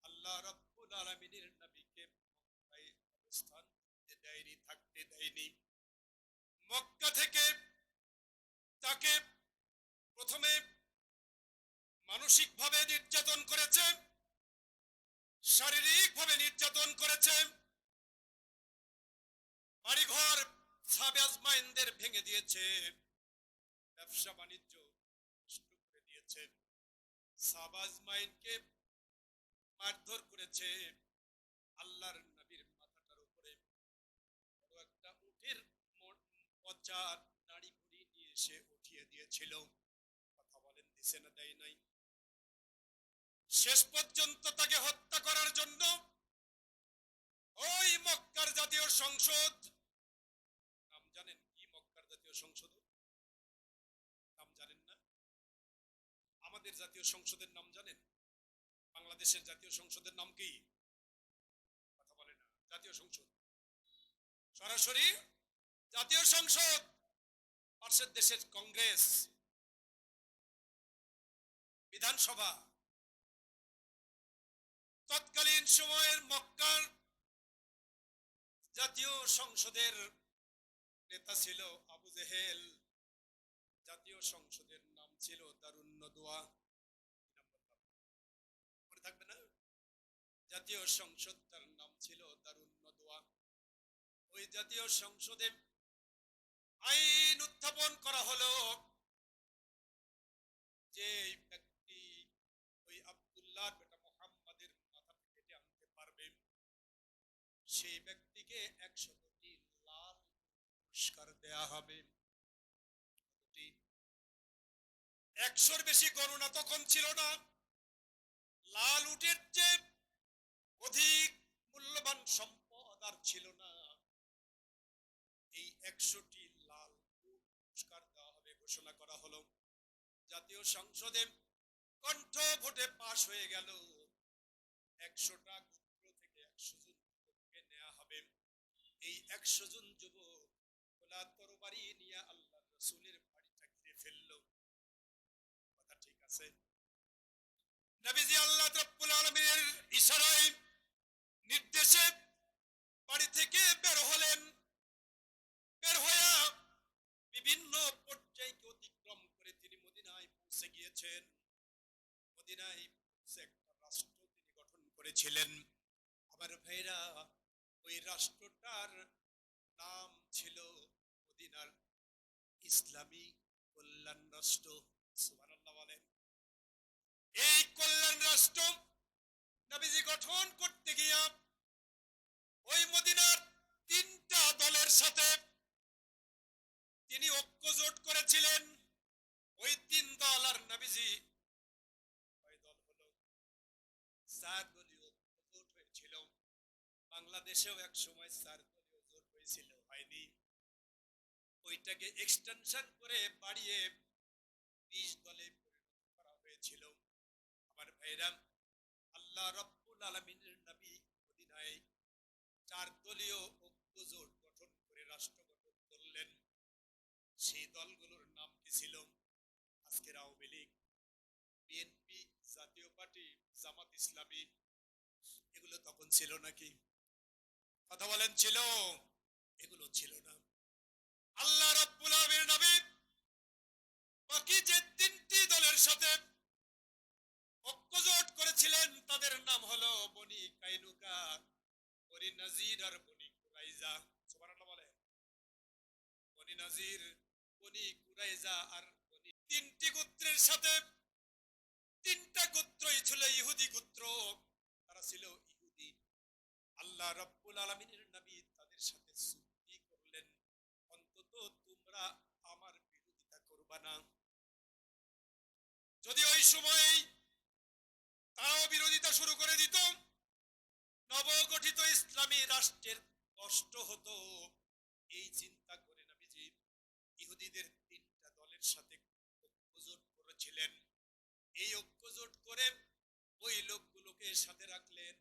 Speaker 2: আল্লাহ রাব্বুল আলামিনের নবীকে মক্কায় অবস্থান করতে দেয়নি, থাকতে দেয়নি। মক্কা থেকে তাকে প্রথমে মানসিকভাবে নির্যাতন করেছে, শারীরিকভাবে নির্যাতন করেছে, বাড়িঘর সাবে আজমাইনদের ভেঙে দিয়েছে, ব্যবসা বাণিজ্য নষ্ট করে দিয়েছে, সাবে আজমাইনকে মারধর করেছে। আল্লাহর নবীর মাথাটার উপরে বড় একটা উটের পচা নাড়ি ভুড়ি নিয়ে এসে উঠিয়ে দিয়েছিল। কথা বলেন, দিছে না দেয় নাই? শেষ পর্যন্ত তাকে হত্যা করার জন্য ওই মক্কার জাতীয় সংসদ, নাম জানেন কি মক্কার জাতীয় সংসদ? নাম জানেন না? আমাদের জাতীয় সংসদের নাম জানেন? বাংলাদেশের জাতীয় সংসদের নাম কি? কথা বলে না। জাতীয় সংসদ, সরাসরি জাতীয় সংসদ। পাশের দেশের কংগ্রেস, বিধানসভা। তৎকালীন সময়ের মক্কার জাতীয় সংসদের নেতা ছিল আবু জেহেল। জাতীয় সংসদের নাম ছিল দারুন নদওয়া। মনে থাকবে না? জাতীয় সংসদ, তার নাম ছিল দারুন নদওয়া। ওই জাতীয় সংসদে আইন উত্থাপন করা হলো যে এই ব্যক্তি ওই আব্দুল্লাহর বেটা মুহাম্মাদের মাথা কেটে আনতে পারবে, সেই ব্যক্তিকে 100টি লাল পুরস্কার দেয়া হবে। 100-র বেশি গণনা তখন ছিল না। লাল উটের চেয়ে অধিক মূল্যবান সম্পদ আর ছিল না। এই 100টি লাল উট পুরস্কার দেওয়া হবে ঘোষণা করা হলো। জাতীয় সংসদে কণ্ঠ ভোটে পাশ হয়ে গেল। 100টা গোত্র থেকে 100 জন যুবককে নেওয়া হবে। এই 100 জন যুবক খোলা তরবারি নিয়ে আল্লাহ রাসূলের বাড়িটা ঘিরে ফেললো। কথা ঠিক আছে? নবীজি আল্লাহ রাব্বুল আলামিনের ইশারায়, নির্দেশে বাড়ি থেকে বের হলেন। বের হয়ে বিভিন্ন পর্যায়কে অতিক্রম করে তিনি মদিনায় পৌঁছে গিয়েছেন। মদিনায় পৌঁছে একটা রাষ্ট্র তিনি গঠন করেছিলেন। আমার ভাইরা, ওই রাষ্ট্রটার নাম ছিল মদিনার ইসলামী কল্যাণ রাষ্ট্র। সুবহানাল্লাহ বলেন। এই কল্যাণ রাষ্ট্র নবীজি গঠন করতে গিয়া ওই মদিনার 3টা দলের সাথে তিনি ঐক্যজোট করেছিলেন। ওই 3 দল আর নবীজি ওই দল হলো 4 দলীয় জোট হয়েছিল। বাংলাদেশেও এক সময় 4 দলীয় জোট হয়েছিল, হয়নি? ওইটাকে এক্সটেনশন করে বাড়িয়ে 20 দলে পরিণত করা হয়েছিল। আমার ভাইরা, আল্লাহ রাব্বুল আলামিনের নবী মদিনায় 4 দলীয় ঐক্যজোট গঠন করে রাষ্ট্র গঠন করলেন। সেই দলগুলোর নাম কি ছিল? আজকের আওয়ামী লীগ, বিএনপি, জাতীয় পার্টি, জামাত ইসলামী, এগুলো তখন ছিল নাকি? কথা বলেন, ছিল? এগুলো ছিল না। আল্লাহ রাব্বুল আলামিনের নবী বাকি যে 3টি দলের সাথে ঐক্যজোট করেছিলেন তাদের নাম হলো বনি কাইনুকা, বনি নাজির আর বনি কুরাইজা। সুবহানাল্লাহ বলেন। বনি নাজির, বনি কুরাইজা আর বনি, 3টি গোত্রের সাথে 3টা গোত্রই ছিল ইহুদি গোত্র। তারা ছিল ইহুদি। আল্লাহ রাব্বুল আলামিনের নবী তাদের সাথে চুক্তি করলেন, অন্তত তোমরা আমার বিরোধিতা করবা না। যদি ওই সময় তারাও বিরোধিতা শুরু করে দিত, নবগঠিত ইসলামী রাষ্ট্রের কষ্ট হতো। এই চিন্তা করে নবীজি ইহুদিদের 3টা দলের সাথে ঐক্যজোট করেছিলেন। এই ঐক্যজোট করে ওই লোকগুলোকে সাথে রাখলেন।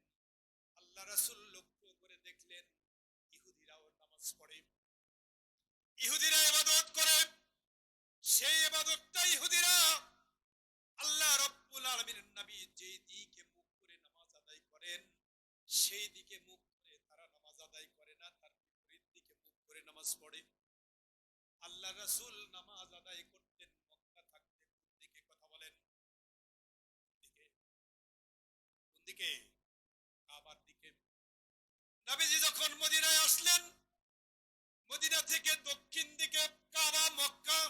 Speaker 2: আল্লাহ রাসূল লক্ষ্য করে দেখলেন ইহুদিরাও নামাজ পড়ে, ইহুদিরা ইবাদত করে। সেই ইবাদতটা ইহুদিরা আল্লাহ রাব্বুল আলামিনের নবী যেই দিকে মুখ করে নামাজ আদায় করেন, সেই দিকে মুখ করে তারা নামাজ আদায় করে না, তার বিপরীত দিকে মুখ করে নামাজ পড়ে। আল্লাহ রাসূল নামাজ আদায় করতেন মক্কা থাকতে কোন দিকে? কথা বলেন, দিকে? কোন দিকে? কাবার দিকে। নবীজি যখন মদিনায় আসলেন, মদিনা থেকে দক্ষিণ দিকে কাবা, মক্কা।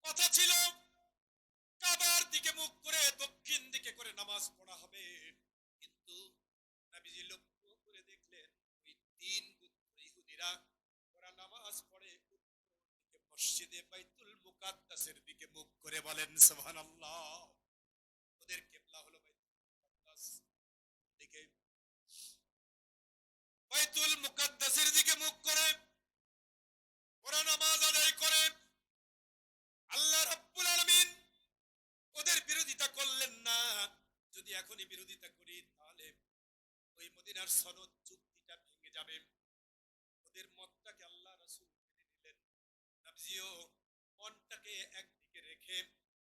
Speaker 2: কথা ছিল কাবার দিকে মুখ করে দক্ষিণ দিকে করে নামাজ পড়া হবে। কিন্তু নবীজি লক্ষ্য করে দেখলেন ওই 3 গোত্র ইহুদিরা ওরা নামাজ পড়ে উত্তর দিকে মসজিদে বাইতুল মুকাদ্দাসের দিকে মুখ করে। বলেন সুবহানাল্লাহ। ওদের কিবলা হলো বাইতুল মুকাদ্দাস দিকে। বাইতুল মুকাদ্দাসের দিকে মুখ করে ওরা নামাজ আদায় করে। আল্লাহ রাব্বুল আলামিন ওদের বিরোধিতা করলেন না। যদি এখনই বিরোধিতা করি তাহলে ওই মদিনার সনদ চুক্তিটা ভেঙে যাবে। ওদের মতটাকে আল্লাহ রাসূল মেনে নিলেন। নবীজিও মনটাকে একদিকে রেখে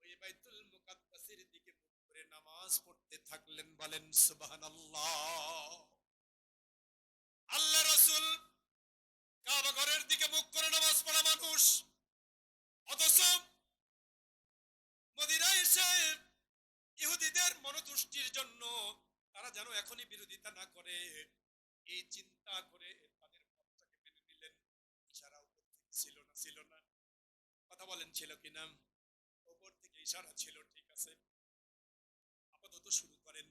Speaker 2: ওই বাইতুল মুকাদ্দাসের দিকে মুখ করে নামাজ পড়তে থাকলেন। বলেন সুবহানাল্লাহ। আল্লাহ রাসূল কাবা ঘরের দিকে মুখ করে নামাজ পড়া মানুষ, অথচ মদিনায় এসে ইহুদিদের মনোতুষ্টির জন্য তারা তারা যেন এখনই বিরোধিতা না করে, এই চিন্তা করে তাদের পথটাকে মেনে নিলেন। ইশারা উপর থেকে ছিল না কথা বলেন, ছিল কিনা? উপর থেকে ইশারা ছিল, ঠিক আছে আপাতত শুরু করেন।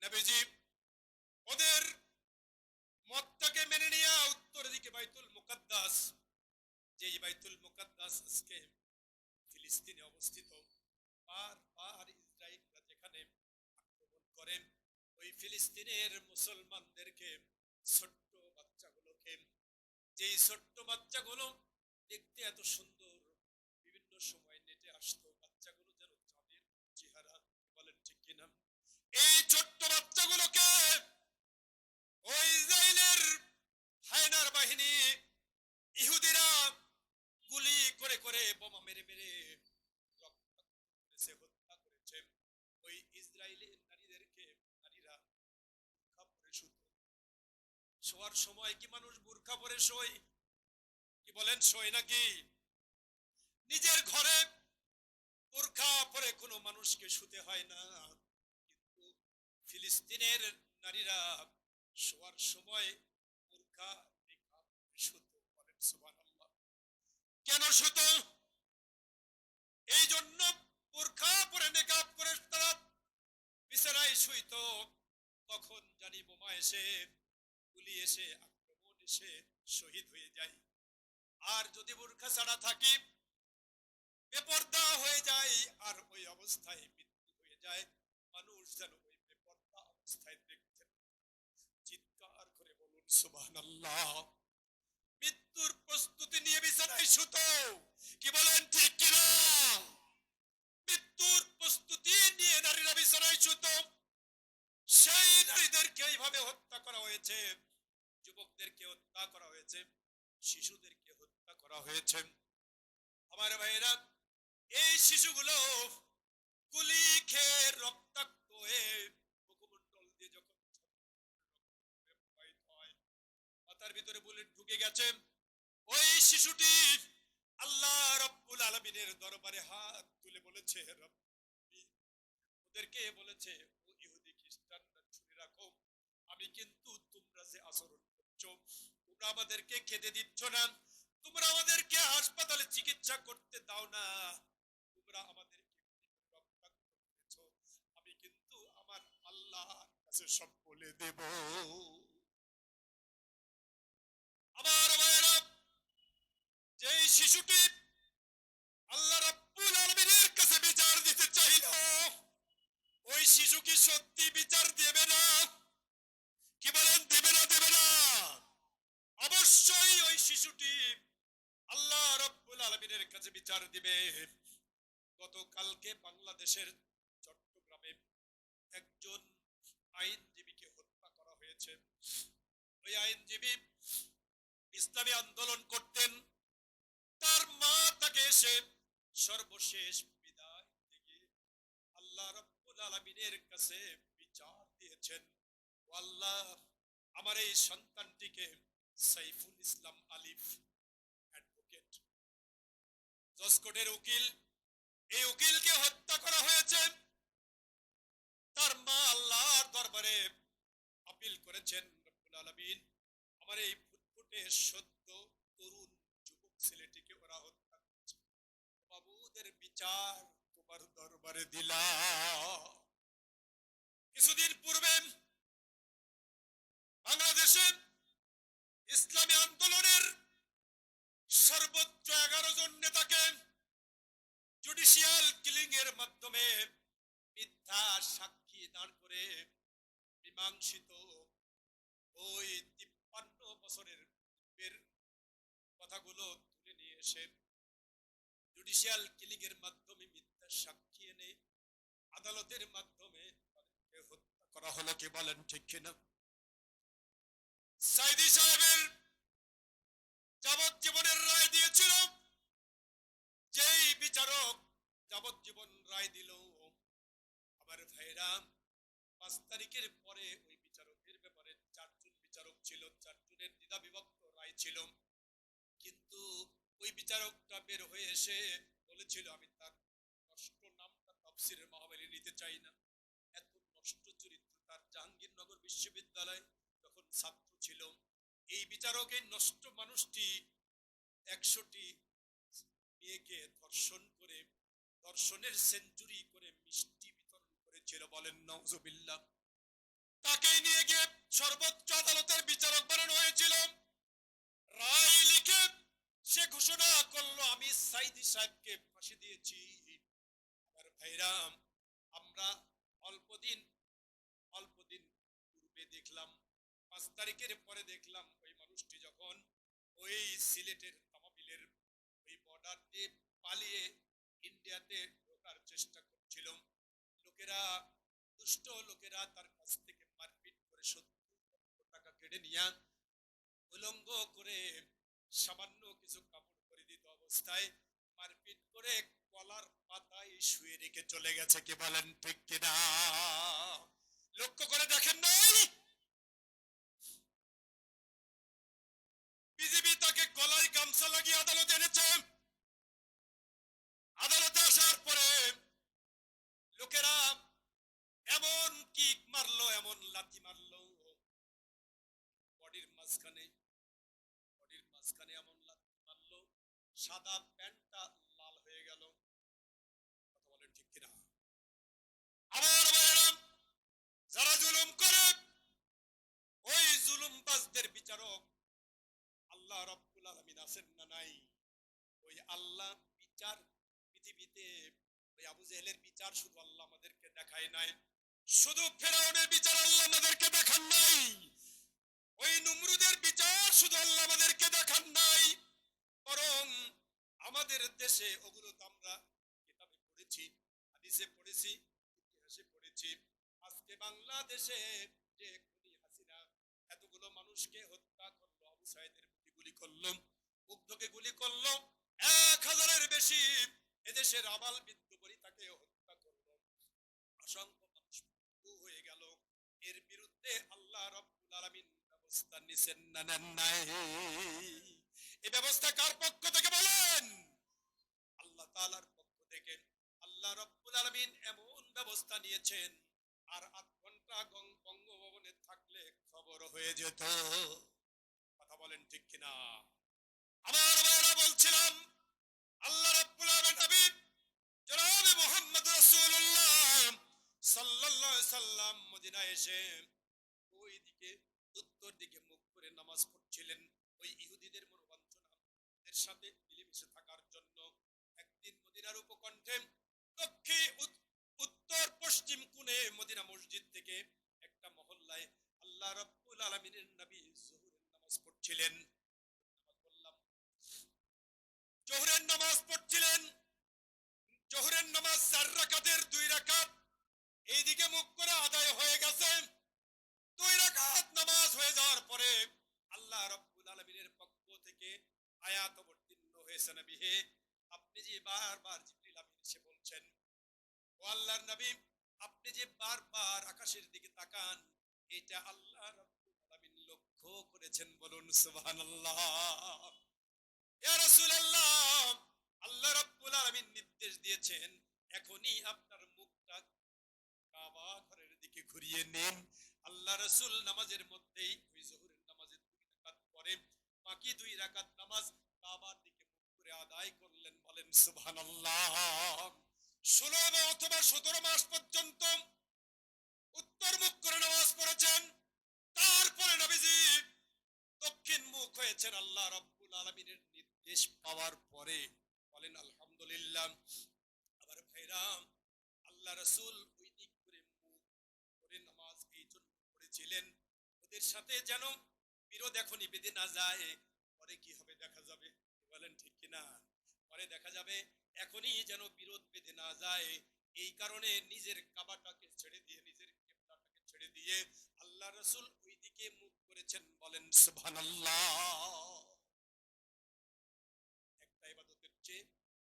Speaker 2: নবীজি ওদের মতটাকে মেনে নিয়ে উত্তরের দিকে বাইতুল মুকাদ্দাস, যে বাইতুল মুকাদ্দাস আজকে ফিলিস্তিনে অবস্থিত, বারবার ইসরায়েলরা যেখানে আক্রমণ করেন, ওই ফিলিস্তিনের মুসলমানদেরকে, ছোট্ট বাচ্চাগুলোকে, যেই ছোট্ট বাচ্চাগুলো দেখতে এত সুন্দর, বিভিন্ন সময় নেটে আসতো, বাচ্চাগুলো যেন চাঁদের চেহারা, বলেন ঠিক কিনা? এই ছোট্ট বাচ্চাগুলোকে ওই ইসরায়েলের হায়নার বাহিনী, ইহুদিরা গুলি করে করে, বোমা মেরে মেরে রক্তাক্ত করেছে, হত্যা করেছে। ওই ইসরায়েলি নারীদেরকে, নারীরা বোরখা পরে শুতো। শোয়ার সময় কি মানুষ বোরখা পরে শোয়? কি বলেন, শোয় নাকি? নিজের ঘরে বোরখা পরে কোনো মানুষকে শুতে হয় না, কিন্তু ফিলিস্তিনের নারীরা শোয়ার সময় বোরখা নিকাব পরে শুতো। বলেন সুবহানাল্লাহ। কেন শুতো? এই জন্য বোরখা পরে নিকাব করে তারা বিছানায় শুইতো, তখন জানি বোমা এসে, গুলি এসে, আক্রমণ এসে শহীদ হয়ে যায়। আর যদি বোরখা ছাড়া থাকি, বেপর্দা হয়ে যায়, আর ওই অবস্থায় মৃত্যু হয়ে যায়, মানুষ যেন ওই বেপর্দা অবস্থায় দেখতেন। চিৎকার করে বলুন সুবহানাল্লাহ। মৃত্যুর প্রস্তুতি নিয়ে বিছানায় শুতো, কি বলেন ঠিক কিনা? মৃত্যুর প্রস্তুতি নিয়ে নারীরা বিছানায় শুতো। সেই নারীদেরকে এইভাবে হত্যা করা হয়েছে, যুবকদেরকে হত্যা করা হয়েছে, শিশুদেরকে হত্যা করা হয়েছে। আমার ভাইয়েরা, এই শিশুগুলো গুলি খেয়ে রক্তাক্ত হয়ে মুখমণ্ডল দিয়ে যখন মাথার ভিতরে বুলেট ঢুকে গেছে, ওই শিশুটি আল্লাহ রাব্বুল আলামিনের দরবারে হাত তুলে বলেছে, রব্বি, ওদেরকে বলেছে, ও ইহুদি খ্রিস্টানরা, শুনে রাখো, আমি কিন্তু তোমরা যে আচরণ করছো, তোমরা আমাদেরকে খেতে দিচ্ছ না, তোমরা আমাদেরকে হাসপাতালে চিকিৎসা করতে দাও না, তোমরা আমাদেরকে রক্তাক্ত করেছো, আমি কিন্তু আমার আল্লাহর কাছে সব বলে দেব। আমার ভাইয়েরা, যেই শিশুটি আল্লাহ রাব্বুল আলামিনের কাছে বিচার দিতে চাইল, ওই শিশু কি সত্যি বিচার দেবে না? কি বলেন, দেবে না? দেবে না? অবশ্যই ওই শিশুটি আল্লাহ রাব্বুল আলামিনের কাছে বিচার দিবে। গতকালকে বাংলাদেশের চট্টগ্রামে একজন আইনজীবীকে হত্যা করা হয়েছে। ওই আইনজীবী ইসলামী আন্দোলন করতেন, তার মা তাকে এসে সর্বশেষ বিদায় দিয়ে আল্লাহ রাব্বুল আলামিনের কাছে বিচার দিয়েছেন, ও আল্লাহ, আমার এই সন্তানটিকে, সাইফুল ইসলাম আলিফ, অ্যাডভোকেট, জজকোর্টের উকিল, এই উকিলকে হত্যা করা হয়েছে। তার মা আল্লাহর দরবারে আপিল করেছেন, রব্বুল আলামিন, আমার এই ফুটফুটে সদ্য তরুণ যুবক ছেলেটিকে ওরা হত্যা করেছে, বাবুদের বিচার তোমার দরবারে দিলাম। কিছুদিন পূর্বে বাংলাদেশে ইসলামী আন্দোলনের সর্বোচ্চ 11 জন নেতাকে জুডিশিয়াল কিলিং এর মাধ্যমে মিথ্যা সাক্ষী দাঁড় করে মীমাংসিত, ওই 53 বছরের পূর্বের কথাগুলো তুলে নিয়ে এসে জুডিশিয়াল কিলিং এর মাধ্যমে মিথ্যা সাক্ষী এনে আদালতের মাধ্যমে তাদেরকে হত্যা করা হলো। কি বলেন ঠিক কিনা? সাইদি সাহেবের যাবজ্জীবনের রায় দিয়েছিল, যেই বিচারক যাবজ্জীবন রায় দিল, আমার ভাইরা, 5 তারিখের পরে ওই বিচারকের ব্যাপারে 4 জন বিচারক ছিল, 4 জনের দ্বিধা বিভক্ত রায় ছিল, কিন্তু ওই বিচারকটা বের হয়ে এসে বলেছিল, আমি তার নষ্ট নামটা তাফসীরের মাহফিলে নিতে চাই না, এত নষ্ট চরিত্র তার, জাহাঙ্গীরনগর বিশ্ববিদ্যালয় যখন ছাত্র ছিল, এই বিচারক, এই নষ্ট মানুষটি 100টি মেয়েকে ধর্ষণ করে, ধর্ষণের সেঞ্চুরি করে মিষ্টি বিতরণ করেছিল। বলেন নাউজুবিল্লাহ। তাকে নিয়ে গিয়ে সর্বোচ্চ আদালতের বিচারক বানানো হয়েছিল। রায় লিখে সে ঘোষণা করলো, আমি সাইদি সাহেবকে ফাঁসি দিয়েছি। আমার ভাইরা, আমরা অল্পদিন পূর্বে দেখলাম, 5 তারিখের পরে দেখলাম ওই মানুষটি যখন ওই সিলেটের তামাবিলের ওই বর্ডার দিয়ে পালিয়ে ইন্ডিয়াতে ঢোকার চেষ্টা করছিল, লোকেরা, দুষ্ট লোকেরা তার কাছ থেকে মারপিট করে 70 টাকা কেড়ে নিয়ে উলঙ্গ করে সামান্য কিছু কাপড় পরিহিত অবস্থায় মারপিট করে কলার পাতায় শুয়ে রেখে চলে গেছে। কি বলেন ঠিক কিনা? লক্ষ্য করে দেখেন নাই? বিজেপি তাকে গলায় গামছা লাগিয়ে আদালতে এনেছে। আদালতে আসার পরে লোকেরা এমন কিক মারলো, এমন লাথি মারলো, বডির মাঝখানে এমন লাথি মারলো, সাদা প্যান্টটা লাল হয়ে গেল। কথা বলেন ঠিক কিনা? আমার ভাইয়েরা, যারা জুলুম করে, ওই জুলুমবাজদের বিচারক আল্লাহ রাব্বুল আলামিন আছেন না নাই? ওই আল্লাহ বিচার পৃথিবীতে, ওই আবু জেহেলের বিচার শুধু আল্লাহ আমাদেরকে দেখায় নাই, শুধু ফেরাউনের বিচার আল্লাহ আমাদেরকে দেখান নাই, ওই নমরুদের বিচার শুধু আল্লাহ আমাদেরকে দেখান নাই, বরং আমাদের দেশে ওগুলো তো আমরা কিতাবে পড়েছি, হাদিসে পড়েছি, ইতিহাসে পড়েছি। আজকে বাংলাদেশে যে খুনি হাসিনা এতগুলো মানুষকে হত্যা করলো, আবু সাইদের প্রতি গুলি করলো, মুগ্ধকে গুলি করলো, 1000-এর বেশি এদেশের আবাল বৃদ্ধ বনিতাকে হত্যা করলো, অসংখ্য মানুষ মৃত্যু হয়ে গেল। এর বিরুদ্ধে আল্লাহ রাব্বুল আলামিন ব্যবস্থা নিছেন না নেন নাই? এই ব্যবস্থা কার পক্ষ থেকে বলেন? আল্লাহ তাআলার পক্ষ থেকে। আল্লাহ রাব্বুল আলামিন এমন ব্যবস্থা নিয়েছেন, আর 8 ঘন্টা বঙ্গভবনে থাকলে খবর হয়ে যেত। কথা বলেন ঠিক কিনা? আমার ভাইরা, বলছিলাম আল্লাহ রাব্বুল আলামিন নবী জনাবে মুহাম্মদ রাসূলুল্লাহ সাল্লাল্লাহু আলাইহি সাল্লাম মদিনায় এসে ওই দিকে উত্তর দিকে মুখ করে নামাজ পড়ছিলেন। ওই ইহুদিদের মনোবাঞ্ছনাদের সাথে মিলেমিশে থাকার জন্য একদিন মদিনার উপকণ্ঠে উত্তর পশ্চিম কোণে মদিনা মসজিদ থেকে একটা মহল্লায় আল্লাহ রাব্বুল আলামিনের নবী জোহরের নামাজ পড়ছিলেন। জোহরের নামাজ পড়ছিলেন। জোহরের নামাজ 4 রাকাতের 2 রাকাত এইদিকে মুখ করে আদায় হয়ে গেছে। 2 রাকাত নামাজ হয়ে যাওয়ার পরে আল্লাহ রাব্বুল আলামিনের পক্ষ থেকে আয়াত অবতীর্ণ হয়েছে, নবী হে, আপনি যে বারবার জিবরিল আমিন এসে বলছেন, ও আল্লাহর নবী, আপনি যে বারবার আকাশের দিকে তাকান, এটা আল্লাহ রাব্বুল আলামিন লক্ষ্য করেছেন। বলুন সুবহানাল্লাহ। ইয়া রাসূলুল্লাহ, আল্লাহ রাব্বুল আলামিন নির্দেশ দিয়েছেন, এখনই আপনার মুখটা কাবা ঘরের দিকে ঘুরিয়ে নিন। আল্লাহ রাসূল নামাজের মধ্যেই ওই যোহরের নামাজের 2 রাকাত পরে বাকি 2 রাকাত নামাজ কাবার দিকে মুখ করে আদায় করলেন। বলেন সুবহানাল্লাহ। 16 অথবা 17 মাস পর্যন্ত উত্তর মুখ করে নামাজ পড়েছেন। তারপরে নবীজি দক্ষিণ মুখ হয়েছেন আল্লাহ রাব্বুল আলামিনের নির্দেশ পাওয়ার পরে। বলেন আলহামদুলিল্লাহ। আবার ভাইরা, আল্লাহ রাসূল ওই দিক করে মুখ করে নামাজ এই জন্য পড়েছিলেন, ওদের সাথে যেন বিরোধ এখনই বেঁধে না যায়। পরে কি হবে দেখা যাবে। বলেন ঠিক কিনা? পরে দেখা যাবে, এখনই যেন বিরোধ বেঁধে না যায়। এই কারণে নিজের কাবাটাকে ছেড়ে দিয়ে, নিজের কিবলাটাকে ছেড়ে দিয়ে আল্লাহ রাসূল ওই দিকে মুখ করেছেন। বলেন সুবহানাল্লাহ। একটা ইবাদতের চেয়ে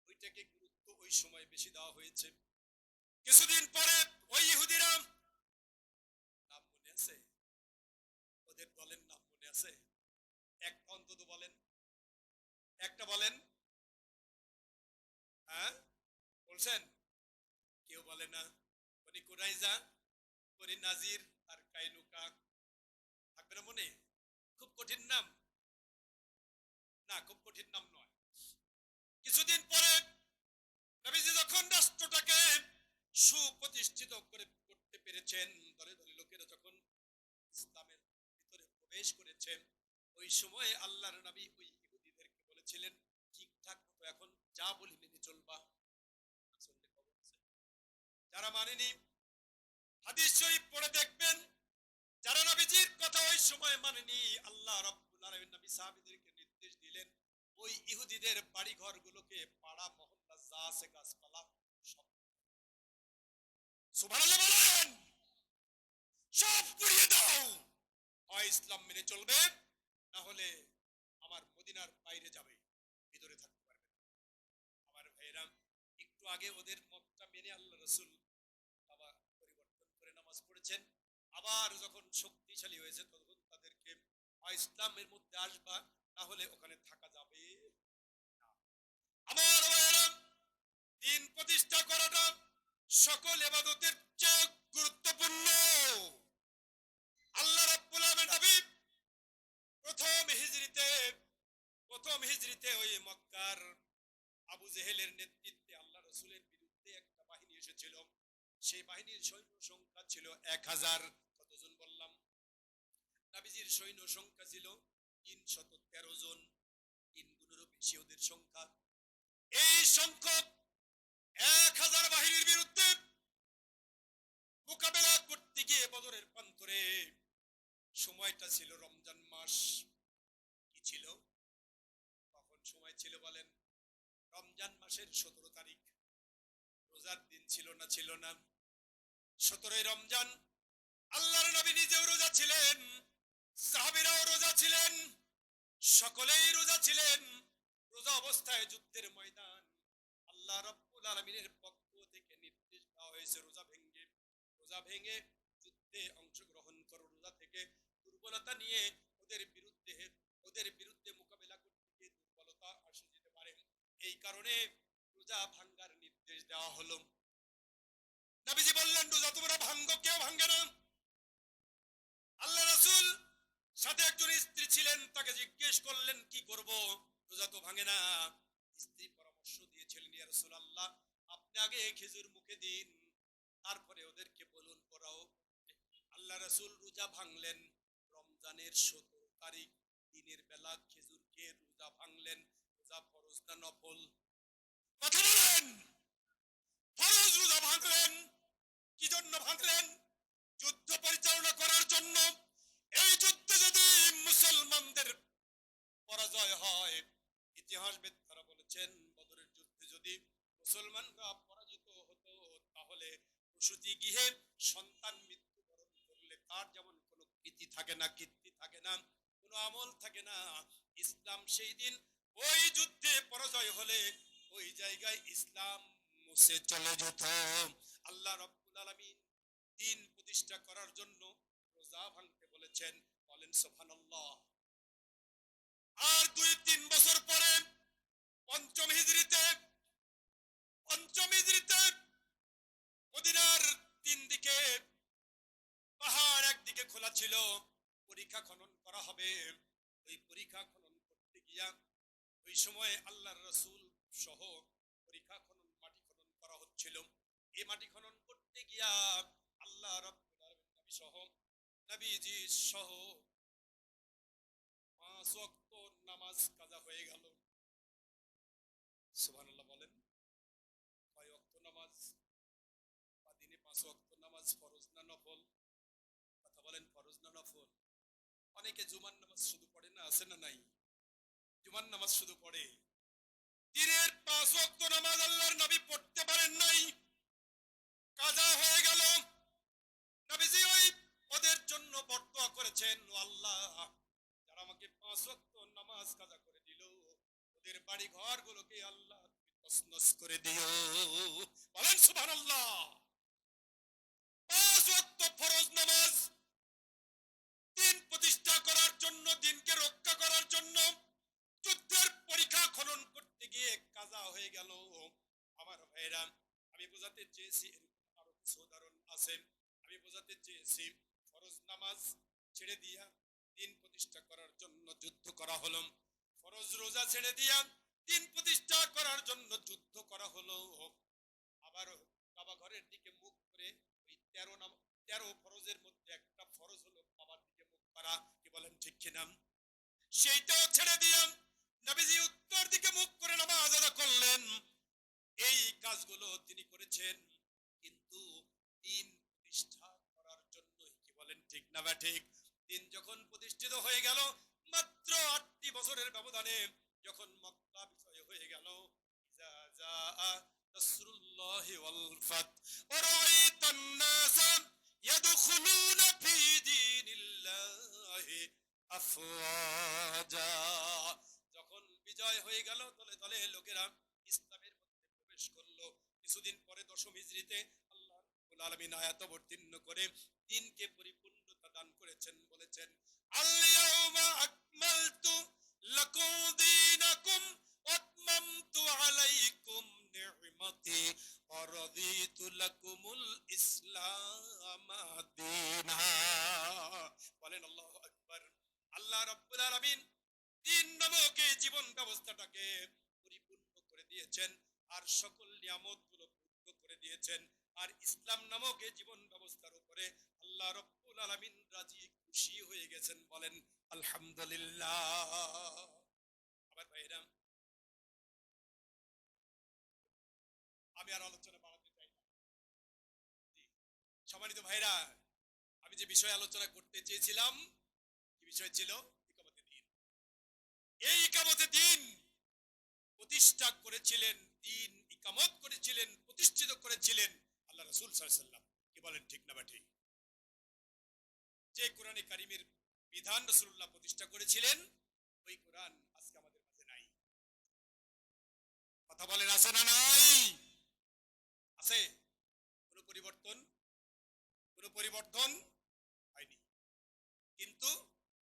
Speaker 2: ওইটাকে গুরুত্ব ওই সময় বেশি দেওয়া হয়েছে। কিছুদিন পরে ওই ইহুদিরা, নাম মনে আছে ওদের? বলেন নাম মনে আছে? একটা অন্তত বলেন, একটা বলেন। হ্যাঁ বলছেন? কেউ বলে না। বনি কুরাইজা, বনি নাজির, আর কাইনুকা, থাকবে না মনে? খুব কঠিন নাম না, খুব কঠিন নাম নয়। কিছুদিন পরে নবীজি যখন রাষ্ট্রটাকে সুপ্রতিষ্ঠিত করে করতে পেরেছেন, দলে দলে লোকেরা যখন ইসলামের ভিতরে প্রবেশ করেছেন, ওই সময় আল্লাহর নবী ওই ইহুদিদেরকে বলেছিলেন, ঠিকঠাক মতো এখন যা বলি মেনে চলবা। আসলে খবর আছে, যারা মানেনি, হাদিস শরীফ পড়ে দেখবেন, যারা নবীজির কথা ওই সময় মানেনি, আল্লাহ রাব্বুল আলামিন নবী সাহাবীদেরকে নির্দেশ দিলেন ওই ইহুদিদের বাড়ি ঘরগুলোকে, পাড়া মহল্লা যা আছে গাছপালা সব, সুবহানাল্লাহ বলেন, সব পুড়িয়ে দাও। হয় ইসলাম মেনে চলবে, না হলে আমার মদিনার বাইরে যাবে, ভিতরে থাকতে পারবে না। আমার ভাইয়েরা, একটু আগে ওদের মতটা মেনে আল্লাহ রাসূল আবার পরিবর্তন করে নামাজ পড়েছেন। আবার যখন শক্তিশালী হয়েছে তখন তাদেরকে হয় ইসলামের মধ্যে আসবা, না হলে ওখানে থাকা যাবে না। আমার ভাইয়েরা, দিন প্রতিষ্ঠা করাটা সকল ইবাদতের চেয়ে গুরুত্বপূর্ণ। আল্লাহ রাব্বুল আলামিন হাবিব প্রথম হিজরিতে ওই মক্কার আবু জেহেলের নেতৃত্বে আল্লাহ রাসূলের বিরুদ্ধে একটা বাহিনী এসেছিল। সেই বাহিনীর সৈন্য সংখ্যা ছিল 1000। কতজন বললাম? নবীজির সৈন্য সংখ্যা ছিল 313 জন, 3 গুণেরও বেশি ওদের সংখ্যা। এই সংখ্যক 1000 বাহিনীর বিরুদ্ধে মোকাবেলা করতে গিয়ে বদরের প্রান্তরে, সময়টা ছিল রমজান মাস। কি ছিল তখন? সময় ছিল বলেন, রমজান মাসের 17 তারিখ। রোজার দিন ছিল না? ছিল না। 17ই রমজান। আল্লাহর নবী নিজেও রোজা ছিলেন, সাহাবীরাও রোজা ছিলেন, সকলেই রোজা ছিলেন। রোজা অবস্থায় যুদ্ধের ময়দান, আল্লাহ রাব্বুল আলামিনের পক্ষ থেকে নির্দেশ দেওয়া হয়েছে রোজা ভেঙে যুদ্ধে অংশগ্রহণ করো। রোজা থেকে দুর্বলতা নিয়ে ওদের বিরুদ্ধে মোকাবেলা করতে গিয়ে দুর্বলতা আসে যেতে পারে, এই কারণে রোজা ভাঙ্গার নির্দেশ দেওয়া হলো। নবীজি বললেন, রোজা তোমরা ভাঙ্গো। কেউ ভাঙ্গে না। আল্লাহ রাসূল সাথে একজন স্ত্রী ছিলেন, তাকে জিজ্ঞেস করলেন, কি করব? রোজা তো ভাঙে না। স্ত্রী পরামর্শ দিয়েছিলেন, ইয়া রাসূলুল্লাহ, আপনি আগে খেজুর মুখে দিন, তারপরে ওদেরকে বলুন পড়াও। আল্লাহ রাসূল রোজা ভাঙলেন রমজানের 17 তারিখ দিনের বেলা, খেজুর খেয়ে রোজা ভাঙলেন। রোজা ফরজ না নফল? কথা বলেন। ফরজ রোজা ভাঙলেন। কি জন্য ভাঙলেন? যুদ্ধ পরিচালনা করার জন্য। এই যুদ্ধে যদি মুসলমানদের পরাজয় হয়, ইতিহাসবিদরা বলেছেন বদরের যুদ্ধে যদি মুসলমানরা পরাজিত হতো, তাহলে প্রসূতি গৃহে সন্তান মৃত্যুবরণ করলে তার যেমন কোনো কীর্তি থাকে না, কোনো আমল থাকে না। ইসলাম সেই দিন ওই যুদ্ধে পরাজয় হলে ওই জায়গায় ইসলাম মুছে চলে যেত। আল্লাহ রাব্বুল আলামিন দিন প্রতিষ্ঠা করার জন্য রোজা ভাঙতে বলেছেন। বলেন সুবহানাল্লাহ। আর 2-3 বছর পরে পঞ্চম হিজরিতে মদিনার 3 দিকে পাহাড়, একদিকে খোলা ছিল, পরীক্ষা খনন করা হবে। ওই পরীক্ষা খনন করতে গিয়া ওই সময় আল্লাহর রাসূল সহ পরীক্ষা খনন, মাটি খনন করা হচ্ছিল। এই মাটি খনন করতে গিয়া আল্লাহ রাব্বুল আলামিন নবীজি সহ 5 ওয়াক্ত নামাজ কাজা হয়ে গেল। সুবহানাল্লাহ বলেন। কয় ওয়াক্ত নামাজ? বা দিনে 5 ওয়াক্ত নামাজ ফরজ না নফল? কথা বলেন, ফরজ না নফল? অনেকে জুমার নামাজ শুধু পড়ে না, আছে না নাই? জুমার নামাজ শুধু পড়ে। দিনের 5 ওয়াক্ত নামাজ আল্লাহর নবী পড়তে পারেন নাই, কাজা হয়ে গেল। নবীজি ওদের জন্য বদদোয়া করেছেন, ও আল্লাহ, যারা আমাকে 5 ওয়াক্ত নামাজ কাজা করে দিল, ওদের বাড়ি ঘরগুলোকে আল্লাহ তছনছ করে দিও। বলেন সুবহানাল্লাহ। 5 ওয়াক্ত ফরজ নামাজ দিন প্রতিষ্ঠা করার জন্য, দিনকে রক্ষা করার জন্য যুদ্ধের পরীক্ষা খনন করতে গিয়ে কাজা হয়ে গেল। আমার ভাইরা, আমি বোঝাতে চেয়েছি, এরকম আরো কিছু উদাহরণ আছে। আমি বোঝাতে চেয়েছি ফরজ নামাজ ছেড়ে দিয়া দিন প্রতিষ্ঠা করার জন্য যুদ্ধ করা হলো, ফরজ রোজা ছেড়ে দিয়া দিন প্রতিষ্ঠা করার জন্য যুদ্ধ করা হলো, আবার কাবা ঘরের দিকে মুখ করে ওই 13 ফরজের মধ্যে একটা ফরজ হলো কাবার দিকে মুখ করা, কি বলেন ঠিক কিনা? সেইটাও ছেড়ে দিয়া নবীজি উত্তর দিকে মুখ করে নামাজ আদা করলেন। এই কাজগুলো তিনি করেছেন কিন্তু দিন প্রতিষ্ঠা করার জন্য, কি বলেন ঠিক না ঠিক? দিন যখন প্রতিষ্ঠিত হয়ে গেল, মাত্র 8টি বছরের ব্যবধানে যখন মক্কা বিজয় হয়ে গেল, ইজা জাআ নাসরুল্লাহি ওয়াল ফাত ওয়া রাআইতান নাসা ইয়াদখুলুনা ফি দীনিল্লাহি আফওয়াজা, যখন বিজয় হয়ে গেল তলে তলে লোকেরা ইসলামের মধ্যে প্রবেশ করলো। কিছুদিন পরে 10ম হিজরিতে আল্লাহ রাব্বুল আলামিন আয়াত অবতীর্ণ করে দ্বীনকে পরিপূর্ণতা দান করেছেন, বলেছেন আল-ইয়াউমা আকমালতু লাকুম দীনাকুম ওয়া আতমামতু আলাইকুম নি'মাতি ওয়া রাদিতু লাকুমুল ইসলাম দীনা। বলেন আল্লাহু আকবার। আল্লাহ রাব্বুল আলামিন দ্বীন নামক এই জীবন ব্যবস্থাটাকে পরিপূর্ণ করে দিয়েছেন, আর সকল নিয়ামতগুলো পূর্ণ করে দিয়েছেন, আর ইসলাম নামক এই জীবন ব্যবস্থার উপরে আল্লাহ রাব্বুল আলামিন রাজি খুশি হয়ে গেছেন। বলেন আলহামদুলিল্লাহ। আবার ভাইরা, আমি আর আলোচনা বাড়াতে চাই না। সম্মানিত ভাইরা, আমি যে বিষয়ে আলোচনা করতে চেয়েছিলাম, কি বিষয় ছিল? ইকামতে দ্বীন। এই ইকামতে দ্বীন প্রতিষ্ঠা করেছিলেন, দ্বীন ইকামত করেছিলেন, প্রতিষ্ঠিত করেছিলেন আল্লাহ রাসূল সাল্লাল্লাহু আলাইহি ওয়াসাল্লাম। কি বলেন ঠিক না ঠিক? যে কোরআনে কারীমের বিধান রাসূলুল্লাহ প্রতিষ্ঠা করেছিলেন, ওই কোরআন আজকে আমাদের মাঝে নাই। কথা বলেন আছে না নাই? আছে? কোনো পরিবর্তন হয়নি, কিন্তু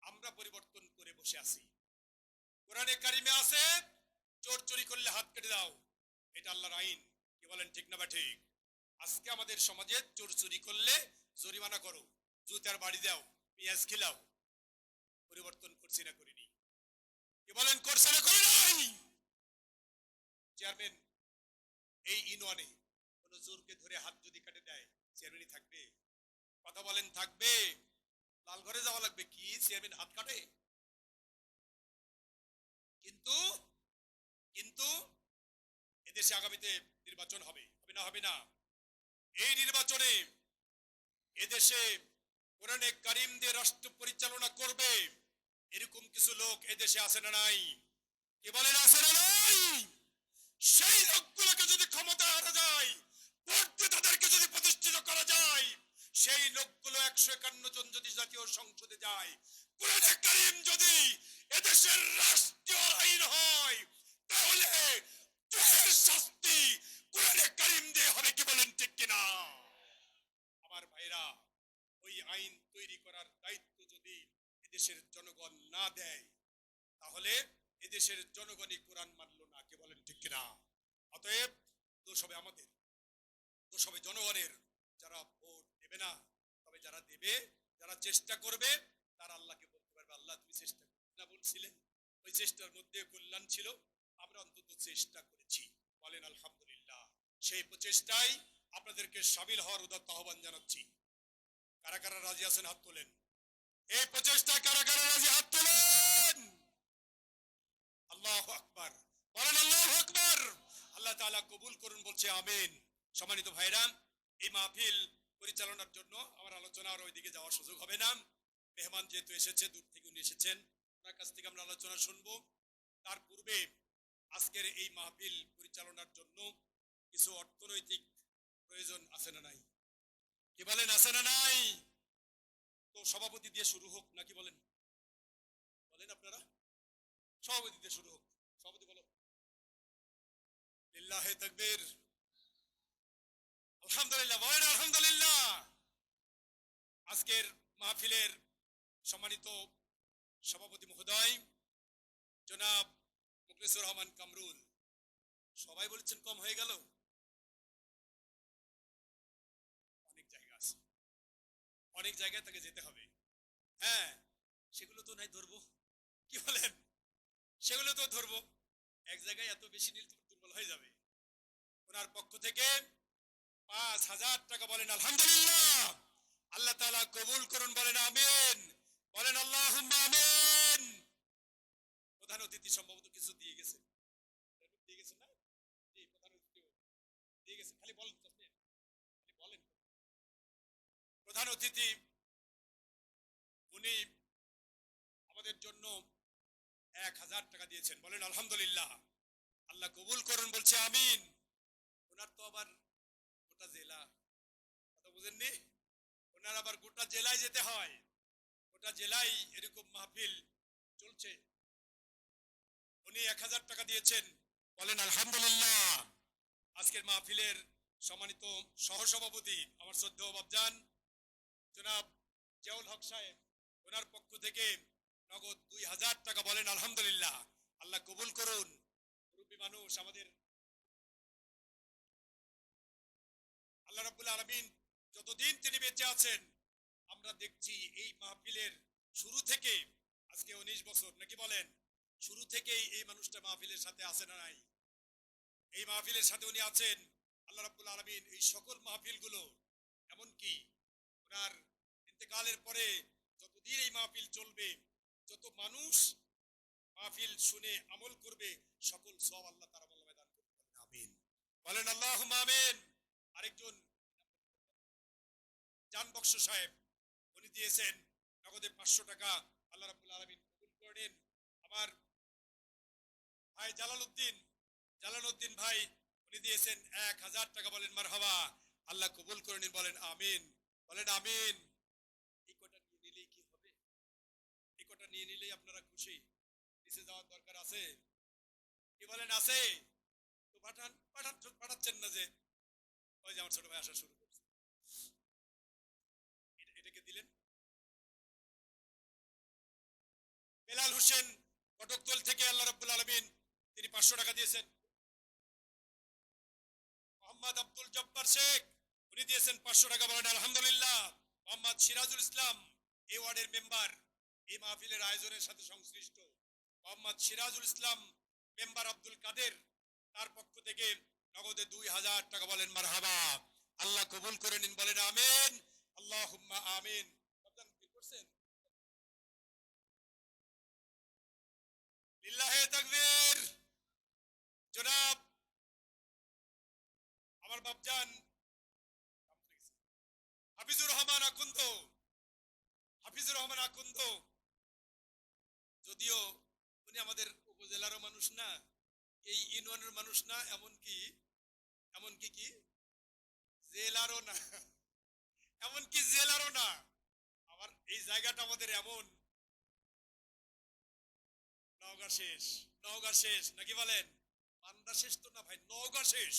Speaker 2: আমরা পরিবর্তন করে বসে আছি। কোরআনে কারিমে আছে চোর চুরি করলে হাত কেটে দাও, এটা আল্লাহর আইন। কি বলেন ঠিক না ঠিক? আজকে আমাদের সমাজে চোর চুরি করলে জরিমানা করো, জুতার বাড়ি দাও, পেঁয়াজ খিলাও। পরিবর্তন করছি না করিনি? কি বলেন করছে না করি নাই? চেয়ারম্যান এই ইউনিয়নে কোন চোরকে ধরে হাত যদি কেটে দেয়, চেয়ারম্যানই থাকবে? কথা বলেন থাকবে? লাল ঘরে যাওয়া লাগবে কি চেয়ারম্যান হাত কাটে? কিন্তু কিন্তু এদেশে আগামীতে নির্বাচন হবে, হবে না? হবে না? এই নির্বাচনে এদেশে কোরআনে কারীম দিয়ে রাষ্ট্র পরিচালনা করবে এরকম কিছু লোক এদেশে আছে না নাই? কি বলেন আছে না নাই? সেই লোকগুলোকে যদি ক্ষমতা আনা যায়, ভোট দিয়ে তাদেরকে যদি প্রতিষ্ঠিত করা যায়, সেই লোকগুলো 151 জন যদি জাতীয় সংসদে যায়, কোরআনে কারীম যদি এদেশের রাষ্ট্রীয় আইন হয়, তাহলে চোরের শাস্তি কোরআনে কারীম দিয়ে হবে। কি বলেন ঠিক কিনা? আমার ভাইরা, ওই আইন তৈরি করার দায়িত্ব যদি এদেশের জনগণ না দেয়, তাহলে এদেশের জনগণই কোরআন মানলো না। কি বলেন ঠিক কিনা? অতএব দোষ হবে আমাদের, দোষ হবে জনগণের, যারা ভোট দেবে না। তবে যারা দেবে, যারা চেষ্টা করবে, তারা আল্লাহকে বলতে পারবে আল্লাহ তুমি চেষ্টা করতে না বলছিলে, ওই চেষ্টার মধ্যে কল্যাণ ছিল, আমরা অন্তত চেষ্টা করেছি। বলেন আলহামদুলিল্লাহ। সেই প্রচেষ্টায় আপনাদেরকে শামিল হওয়ার উদাত্ত আহ্বান জানাচ্ছি। কারা কারা রাজি আছেন হাত তোলেন। এই প্রচেষ্টায় কারা কারা রাজি হাত তোলেন। আল্লাহু আকবার। বলেন আল্লাহু আকবার। আল্লাহ তাআলা কবুল করুন বলছে আমিন। সম্মানিত ভাইরা, এই মাহফিল পরিচালনার জন্য আমার আলোচনা আর ওইদিকে যাওয়ার সুযোগ হবে না। মেহমান যেহেতু এসেছে, দূর থেকে উনি এসেছেন, ওনার কাছ থেকে আমরা আলোচনা শুনবো। তার পূর্বে আজকের এই মাহফিল পরিচালনার জন্য কিছু অর্থনৈতিক প্রয়োজন আছে না নাই? কি বলেন আছে না নাই? তো সভাপতি দিয়ে শুরু হোক নাকি বলেন? বলেন আপনারা, সভাপতি দিয়ে শুরু হোক। সভাপতি বলো। লিল্লাহে তাকবীর। আলহামদুলিল্লাহ। বলেন আলহামদুলিল্লাহ। আজকের মাহফিলের সম্মানিত সভাপতি মহোদয় জনাব মুখলেসুর রহমান কামরুল। সবাই বলছেন কম হয়ে গেল, অনেক জায়গা আছে। অনেক জায়গায় তাকে যেতে হবে। হ্যাঁ, সেগুলো তো নাই ধরবো, কি বলেন? সেগুলো তো ধরবো, এক জায়গায় এত বেশি নিলে তো দুর্বল হয়ে যাবে। ওনার পক্ষ থেকে 5,000 টাকা, বলেন আলহামদুলিল্লাহ। আল্লাহ তাআলা কবুল করুন, বলেন আমিন, বলেন আল্লাহুম্মা আমিন। প্রধান অতিথি সম্ভবত কিছু দিয়ে গেছে, দিয়ে গেছে না? জি, প্রধান অতিথি দিয়ে গেছে, খালি বলেন তাসমিয়া, খালি বলেন। প্রধান অতিথি উনি আমাদের জন্য 1,000 টাকা দিয়েছেন, বলেন আলহামদুলিল্লাহ। আল্লাহ কবুল করুন, বলছে আমিন। ওনার তো আবার গোটা জেলা, কথা বুঝেননি? ওনার আবার গোটা জেলায় যেতে হয়, গোটা জেলায় এরকম মাহফিল চলছে। উনি 1,000 টাকা দিয়েছেন, বলেন আলহামদুলিল্লাহ। আজকের মাহফিলের সম্মানিত সহসভাপতি আমার শ্রদ্ধেয় বাবজান জনাব জিয়াউল হক সাহেব, ওনার পক্ষ থেকে নগদ 2,000 টাকা, বলেন আলহামদুলিল্লাহ। আল্লাহ কবুল করুন। মুরব্বী মানুষ আমাদের, আল্লাহ রাব্বুল আলামিন যতদিন তিনি বেঁচে আছেন, আমরা দেখছি এই মাহফিলের শুরু থেকে আজকে 19 বছর, নাকি বলেন? শুরু থেকেই এই মানুষটা মাহফিলের সাথে আছে না নাই? এই মাহফিলের সাথে উনি আছেন। আল্লাহ রাব্বুল আলামিন এই সকল মাহফিলগুলো, এমনকি ওনার ইন্তেকালের পরে যতদিন এই মাহফিল চলবে, যত মানুষ মাহফিল শুনে আমল করবে, সকল সওয়াব আল্লাহ তাআলা দান করবেন, আমিন, বলেন আল্লাহুম্মা আমিন। আরেকজন জান বক্স সাহেব, উনি দিয়েছেন নগদে 500 টাকা, আল্লাহ রাব্বুল আলামিন কবুল করেন। আমার ভাই জালালউদ্দিন ভাই, উনি দিয়েছেন 1,000 টাকা, বলেন মারহাবা, আল্লাহ কবুল করে নিন, বলেন আমিন, বলেন আমিন। এই কটা নিয়ে নিলেই কি হবে? এই কটা নিয়ে নিলেই আপনারা খুশি? নিচে যাওয়ার দরকার আছে? কি বলেন, আছে? তো পাঠাচ্ছেন না যে? ওই যে আমার ছোট ভাই আসা শুরু করছে, এটাকে দিলেন। বেলাল হোসেন কটকতল থেকে, আল্লাহ রাব্বুল আলামিন তিনি 500 টাকা দিয়েছেন। মোহাম্মদ আব্দুল জব্বার শেখ, উনি দিয়েছেন 500 টাকা, বলেন আলহামদুলিল্লাহ। মোহাম্মদ সিরাজুল ইসলাম, এই ওয়ার্ডের মেম্বার, এই মাহফিলের আয়োজনের সাথে সংশ্লিষ্ট মোহাম্মদ সিরাজুল ইসলাম, মেম্বার আব্দুল কাদের, তার পক্ষ থেকে নগদে 2,000 টাকা, বলেন মারহাবা, আল্লাহ কবুল করে নিন, বলেন আমিন, আল্লাহুম্মা আমিন। আপনারা কি করছেন? লিল্লাহে তাকবীর। জনাব আমার বাপজান হাফিজুর রহমান আকুন্দ, হাফিজুর রহমান আকুন্দ, যদিও উনি আমাদের উপজেলারও মানুষ না, এই ইউনিয়নের মানুষ না, এমনকি কি জেলারও না, এমনকি জেলারও না। আবার এই জায়গাটা আমাদের এমন, নওগাঁ শেষ, নওগাঁ শেষ, নাকি বলেন? পান্ডা শেষ তো না ভাই, নওগাঁ শেষ।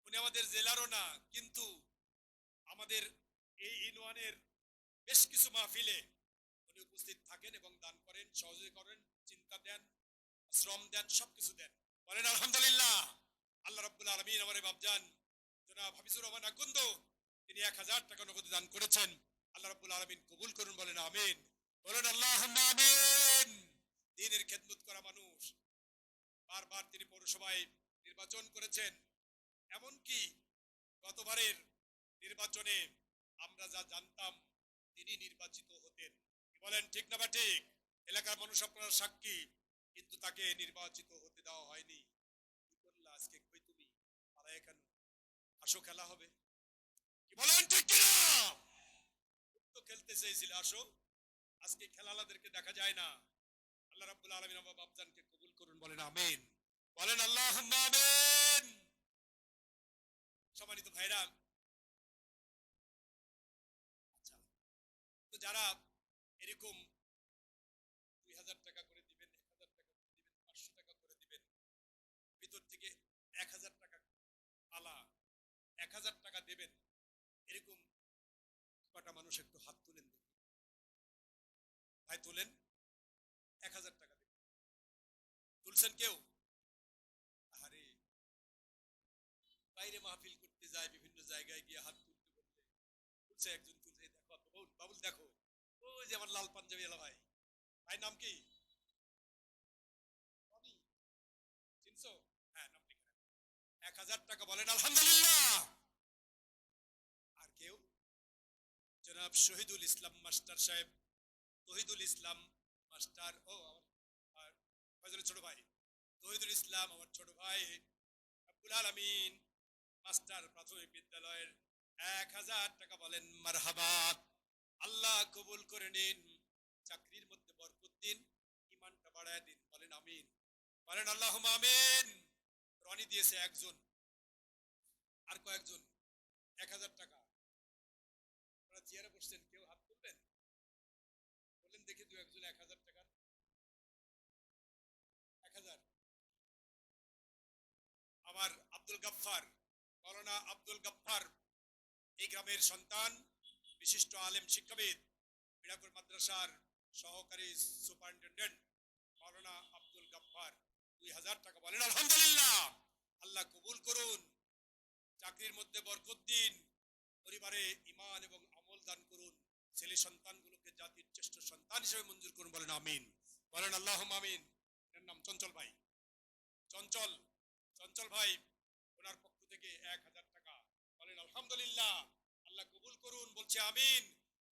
Speaker 2: উনি আমাদের জেলারও না, কিন্তু আমাদের এই ইউনিয়নের বেশ কিছু মাহফিলে উনি উপস্থিত থাকেন এবং দান করেন, সহযোগিতা করেন, চিন্তা দেন, শ্রম দেন, সবকিছু দেন, বলেন আলহামদুলিল্লাহ। আল্লাহ রাব্বুল আলামিন আমার বাপজান জনাব হাফিজুর রহমান আকুন্দ, তিনি 1,000 টাকা নগদ দান করেছেন, আল্লাহ রাব্বুল আলামিন কবুল করুন, বলেন আমিন, বলেন আল্লাহুম্মা আমিন। দ্বীনের খেদমত করা মানুষ, বারবার তিনি পৌরসভায় নির্বাচন করেছেন, এমনকি গতবারের নির্বাচনে আমরা যা জানতাম তিনি নির্বাচিত হতেন, কি বলেন, ঠিক না বা ঠিক? এলাকার মানুষ আপনারা সাক্ষী, কিন্তু তাকে নির্বাচিত হতে দেওয়া হয়নি। কি করলা আজকে, কই তুমি, পালায় কেন? আসো, খেলা হবে, কি বলেন, ঠিক কিনা? তো খেলতে চেয়েছিল, আসো, আজকে খেলালাদেরকে দেখা যায় না। আল্লাহ রাব্বুল আলামিন আমার বাপজানকে কবুল করুন, বলেন আমিন, বলেন আল্লাহুম্মা আমিন। সম্মানিত ভাইরা, আচ্ছা, তো যারা এরকম 2,000 টাকা করে দিবেন, 1,000 টাকা করে দিবেন, 500 টাকা করে দিবেন, ভিতর থেকে 1,000 টাকা আলা 1,000 টাকা দেবেন, এরকম কটা মানুষ একটু হাত তুলেন দেখি, ভাই তুলেন, 1,000 টাকা দেবেন, তুলছেন কেউ? আরে, বাইরে মাহফিল করতে যায়, বিভিন্ন জায়গায় গিয়ে হাত তুলতে বললে তুলছেন তুলছে, একজন তুলছে, এই দেখো বাবুল, বাবুল দেখো, ওই যে আমার লাল পাঞ্জাবি এলা ভাই, ভাই নাম কি? রনি, চিনছো? হ্যাঁ, নাম লিখে রাখো। 1000 টাকা, বলেন আলহামদুলিল্লাহ। আর কেউ? জনাব শহীদুল ইসলাম মাস্টার সাহেব, তহিদুল ইসলাম মাস্টার, ও আমার ফয়জলের ছোট ভাই তহিদুল ইসলাম, আমার ছোট ভাই আব্দুল আলামিন মাস্টার, প্রাথমিক বিদ্যালয়ের 1000 টাকা, বলেন মারহাবা। আল্লাহ কবুল করে নিন, চাকরির মধ্যে বরকত দিন, ইমানটা বাড়ায় দিন, বলেন আমিন, বলেন আল্লাহুম্মা আমিন। রনি দিয়েছে একজন, আর কয়েকজন 1000 টাকা। আপনারা চেয়ারে বসছেন, কেউ হাত তুলবেন? বলেন দেখি দু একজন 1000 টাকা। 1000। আমার আব্দুল গাফফার, মৌলানা আব্দুল গাফফার, এই গ্রামের সন্তান, বিশিষ্ট আলেম শিক্ষাবিদ, মিরাপুর মাদ্রাসার সহকারী সুপারিনটেন্ডেন্ট মৌলানা আব্দুল গাফফার, 2000 টাকা, বলেন আলহামদুলিল্লাহ। আল্লাহ কবুল করুন, চাকরির মধ্যে বরকত দিন, পরিবারে ঈমান এবং আমল দান করুন, ছেলে সন্তানগুলোকে জাতির শ্রেষ্ঠ সন্তান হিসেবে মঞ্জুর করুন, বলেন আমিন, বলেন আল্লাহুম্মা আমিন। এর নাম চঞ্চল ভাই, চঞ্চল, চঞ্চল ভাই, ওনার পক্ষ থেকে 1000 টাকা, বলেন আলহামদুলিল্লাহ। আল্লাহ কবুল করুন, বলছে আমিন।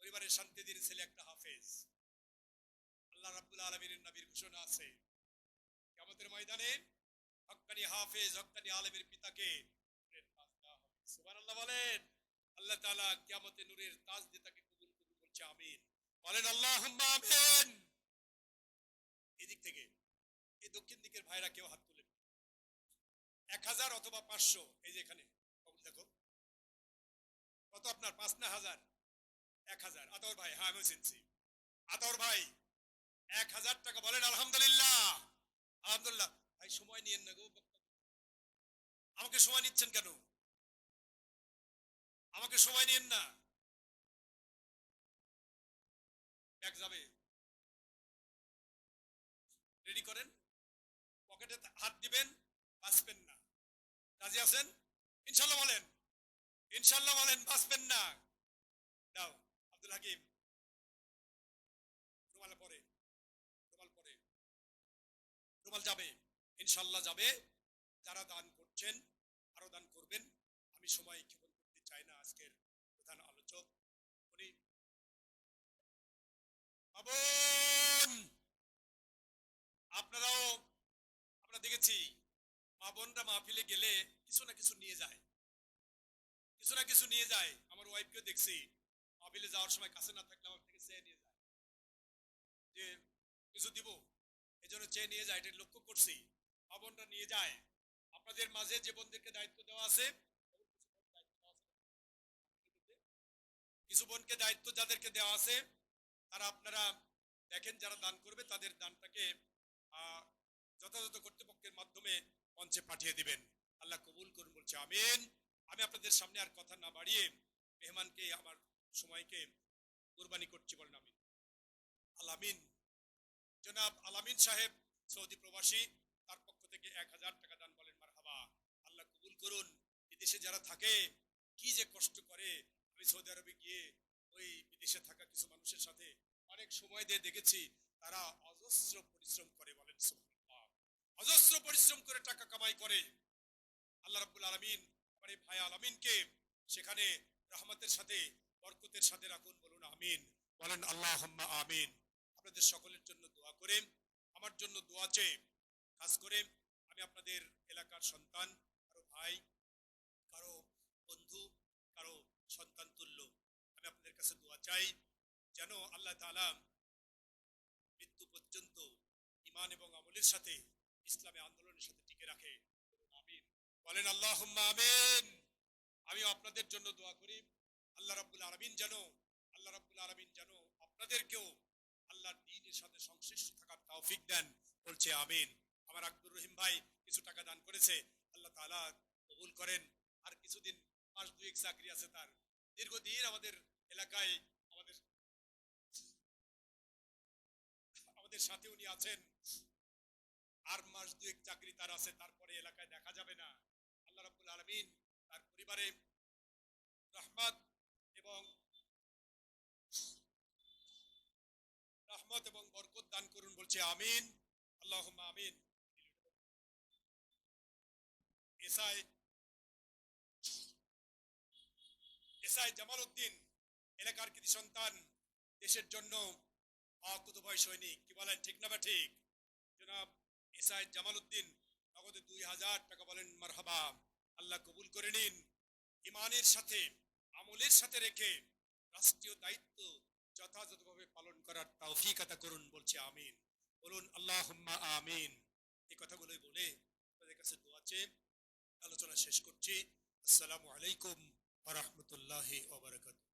Speaker 2: পরিবারের শান্তি দিন, ছেলে একটা হাফেজ। আল্লাহ রাব্বুল আলামিনের নবীর ঘোষণা আছে, কিয়ামতের ময়দানে হক্কানি হাফেজ, হক্কানি আলেমের পিতাকে নূরের তাজ দেওয়া হবে। সুবহানাল্লাহ বলেন। আল্লাহ তাআলা কিয়ামতে নূরের তাজ দিয়ে তাকে কবুল করুন, বলছে আমিন, বলেন আল্লাহুম্মা আমিন। এদিক থেকে, এই দক্ষিণ দিকের ভাইরা কেউ হাত তুলেন, 1000 অথবা 500, এই যে এখানে দেখো, কত আপনার, 5 না 1000? 1000। আতর ভাই, হ্যাঁ আমি চিনছি, আতর ভাই 1000 টাকা, বলেন আলহামদুলিল্লাহ, আলহামদুলিল্লাহ। ভাই সময় নিয়েন না গো, আমাকে সময় নিচ্ছেন কেন? আমাকে সময় নিয়েন না, ব্যাগ যাবে, রেডি করেন, পকেটে হাত দিবেন, বাঁচবেন না। রাজি আছেন? ইনশাল্লাহ বলেন, ইনশাল্লাহ বলেন, বাঁচবেন না। দাও আব্দুল হাকিম, রুমাল পরে, রুমাল পরে, রুমাল যাবে, ইনশাল্লাহ যাবে। যারা দান করছেন আরো দান করবেন। আমি সময় ক্ষেপণ করতে চাই না। আজকের প্রধান আলোচক উনি বাবন, আপনারাও, আমরা দেখেছি মা বোনরা মাহফিলে গেলে কিছু না কিছু নিয়ে যায়, কিছু না কিছু নিয়ে যায়। আমার ওয়াইফকেও দেখছি মাহফিলে যাওয়ার সময় কাছে না থাকলে আমার থেকে চেয়ে নিয়ে যায়, যে কিছু দিব, এই জন্য চেয়ে নিয়ে যায়, এটা লক্ষ্য করছি। মা বোনরা নিয়ে যায়। আপনাদের মাঝে যে বোনদেরকে দায়িত্ব দেওয়া আছে, কিছু বোনকে দায়িত্ব যাদেরকে দেওয়া আছে, তারা আপনারা দেখেন, যারা দান করবে তাদের দানটাকে যথাযথ কর্তৃপক্ষের মাধ্যমে মঞ্চে পাঠিয়ে দিবেন। আল্লাহ কবুল করুন, বলছে আমিন। আমি আপনাদের সামনে আর কথা না বাড়িয়ে মেহমানকে, আমার সময়কে কুরবানি করছি, বলেন আমিন। আলামিন, জনাব আলামিন সাহেব, সৌদি প্রবাসী, তার পক্ষ থেকে 1000 টাকা দান, বলেন মারহাবা। আল্লাহ কবুল করুন। বিদেশে যারা থাকে কি যে কষ্ট করে, আমি সৌদি আরবে গিয়ে ওই বিদেশে থাকা কিছু মানুষের সাথে অনেক সময় দিয়ে দেখেছি, তারা অজস্র পরিশ্রম করে, বলেন সুবহানাল্লাহ, অজস্র পরিশ্রম করে টাকা কামাই করে। আল্লাহ রাব্বুল আলামিন আমার এই ভাই আলামিনকে সেখানে রহমতের সাথে, বরকতের সাথে রাখুন, বলুন আমিন, বলেন আল্লাহুম্মা আমিন। আপনাদের সকলের জন্য দোয়া করে, আমার জন্য দোয়া চেয়ে, খাস করে আমি আপনাদের এলাকার সন্তান, কারো ভাই, কারো বন্ধু, কারো সন্তান তুল্য, আমি আপনাদের কাছে দোয়া চাই, যেন আল্লাহ তাআলা মৃত্যু পর্যন্ত ঈমান এবং আমলের সাথে, ইসলামী আন্দোলনের সাথে টিকে রাখে, বলুন আমিন, বলেন আল্লাহুম্মা আমিন। আমি আপনাদের জন্য দোয়া করি, আল্লাহ রাব্বুল আলামিন যেন, আল্লাহ রাব্বুল আলামিন যেন আপনাদেরকেও আল্লাহর দ্বীনের সাথে সংশ্লিষ্ট থাকার তৌফিক দেন, বলছে আমিন। আমার আব্দুর রহিম ভাই কিছু টাকা দান করেছে, আল্লাহ তাআলা কবুল করেন। আর কিছুদিন, মাস দুয়েক চাকরি আছে তার, দীর্ঘদিন আমাদের এলাকায়, আমাদের আমাদের সাথে উনি আছেন, আর মাস দুয়েক চাকরি তার আছে, তারপরে এলাকায় দেখা যাবে না। আল্লাহ রাব্বুল আলামিন তার পরিবারে রহমত এবং রহমত এবং বরকত দান করুন, বলছে আমিন, আল্লাহুম্মা আমিন। এসআই এসআই জামাল উদ্দিন এলাকার কৃতি সন্তান, দেশের জন্য অকুতভয় সৈনিক, কি বলেন ঠিক না বা ঠিক? জনাব এসআই জামাল উদ্দিন নগদে 2000 টাকা, বলেন মারহাবা। আল্লাহ কবুল করে নিন। ইমানের সাথে আমলের সাথে রেখে রাষ্ট্রীয় দায়িত্ব যথাযথভাবে পালন করার তৌফিক আতা করুন, বলছে আমিন। বলুন আল্লাহুম্মা আমিন। এই কথাগুলোই বলে আপনাদের কাছে দোয়া চেয়ে আলোচনা শেষ করছি। আসসালামু আলাইকুম ওয়া রাহমাতুল্লাহি ওয়া বারাকাতুহু।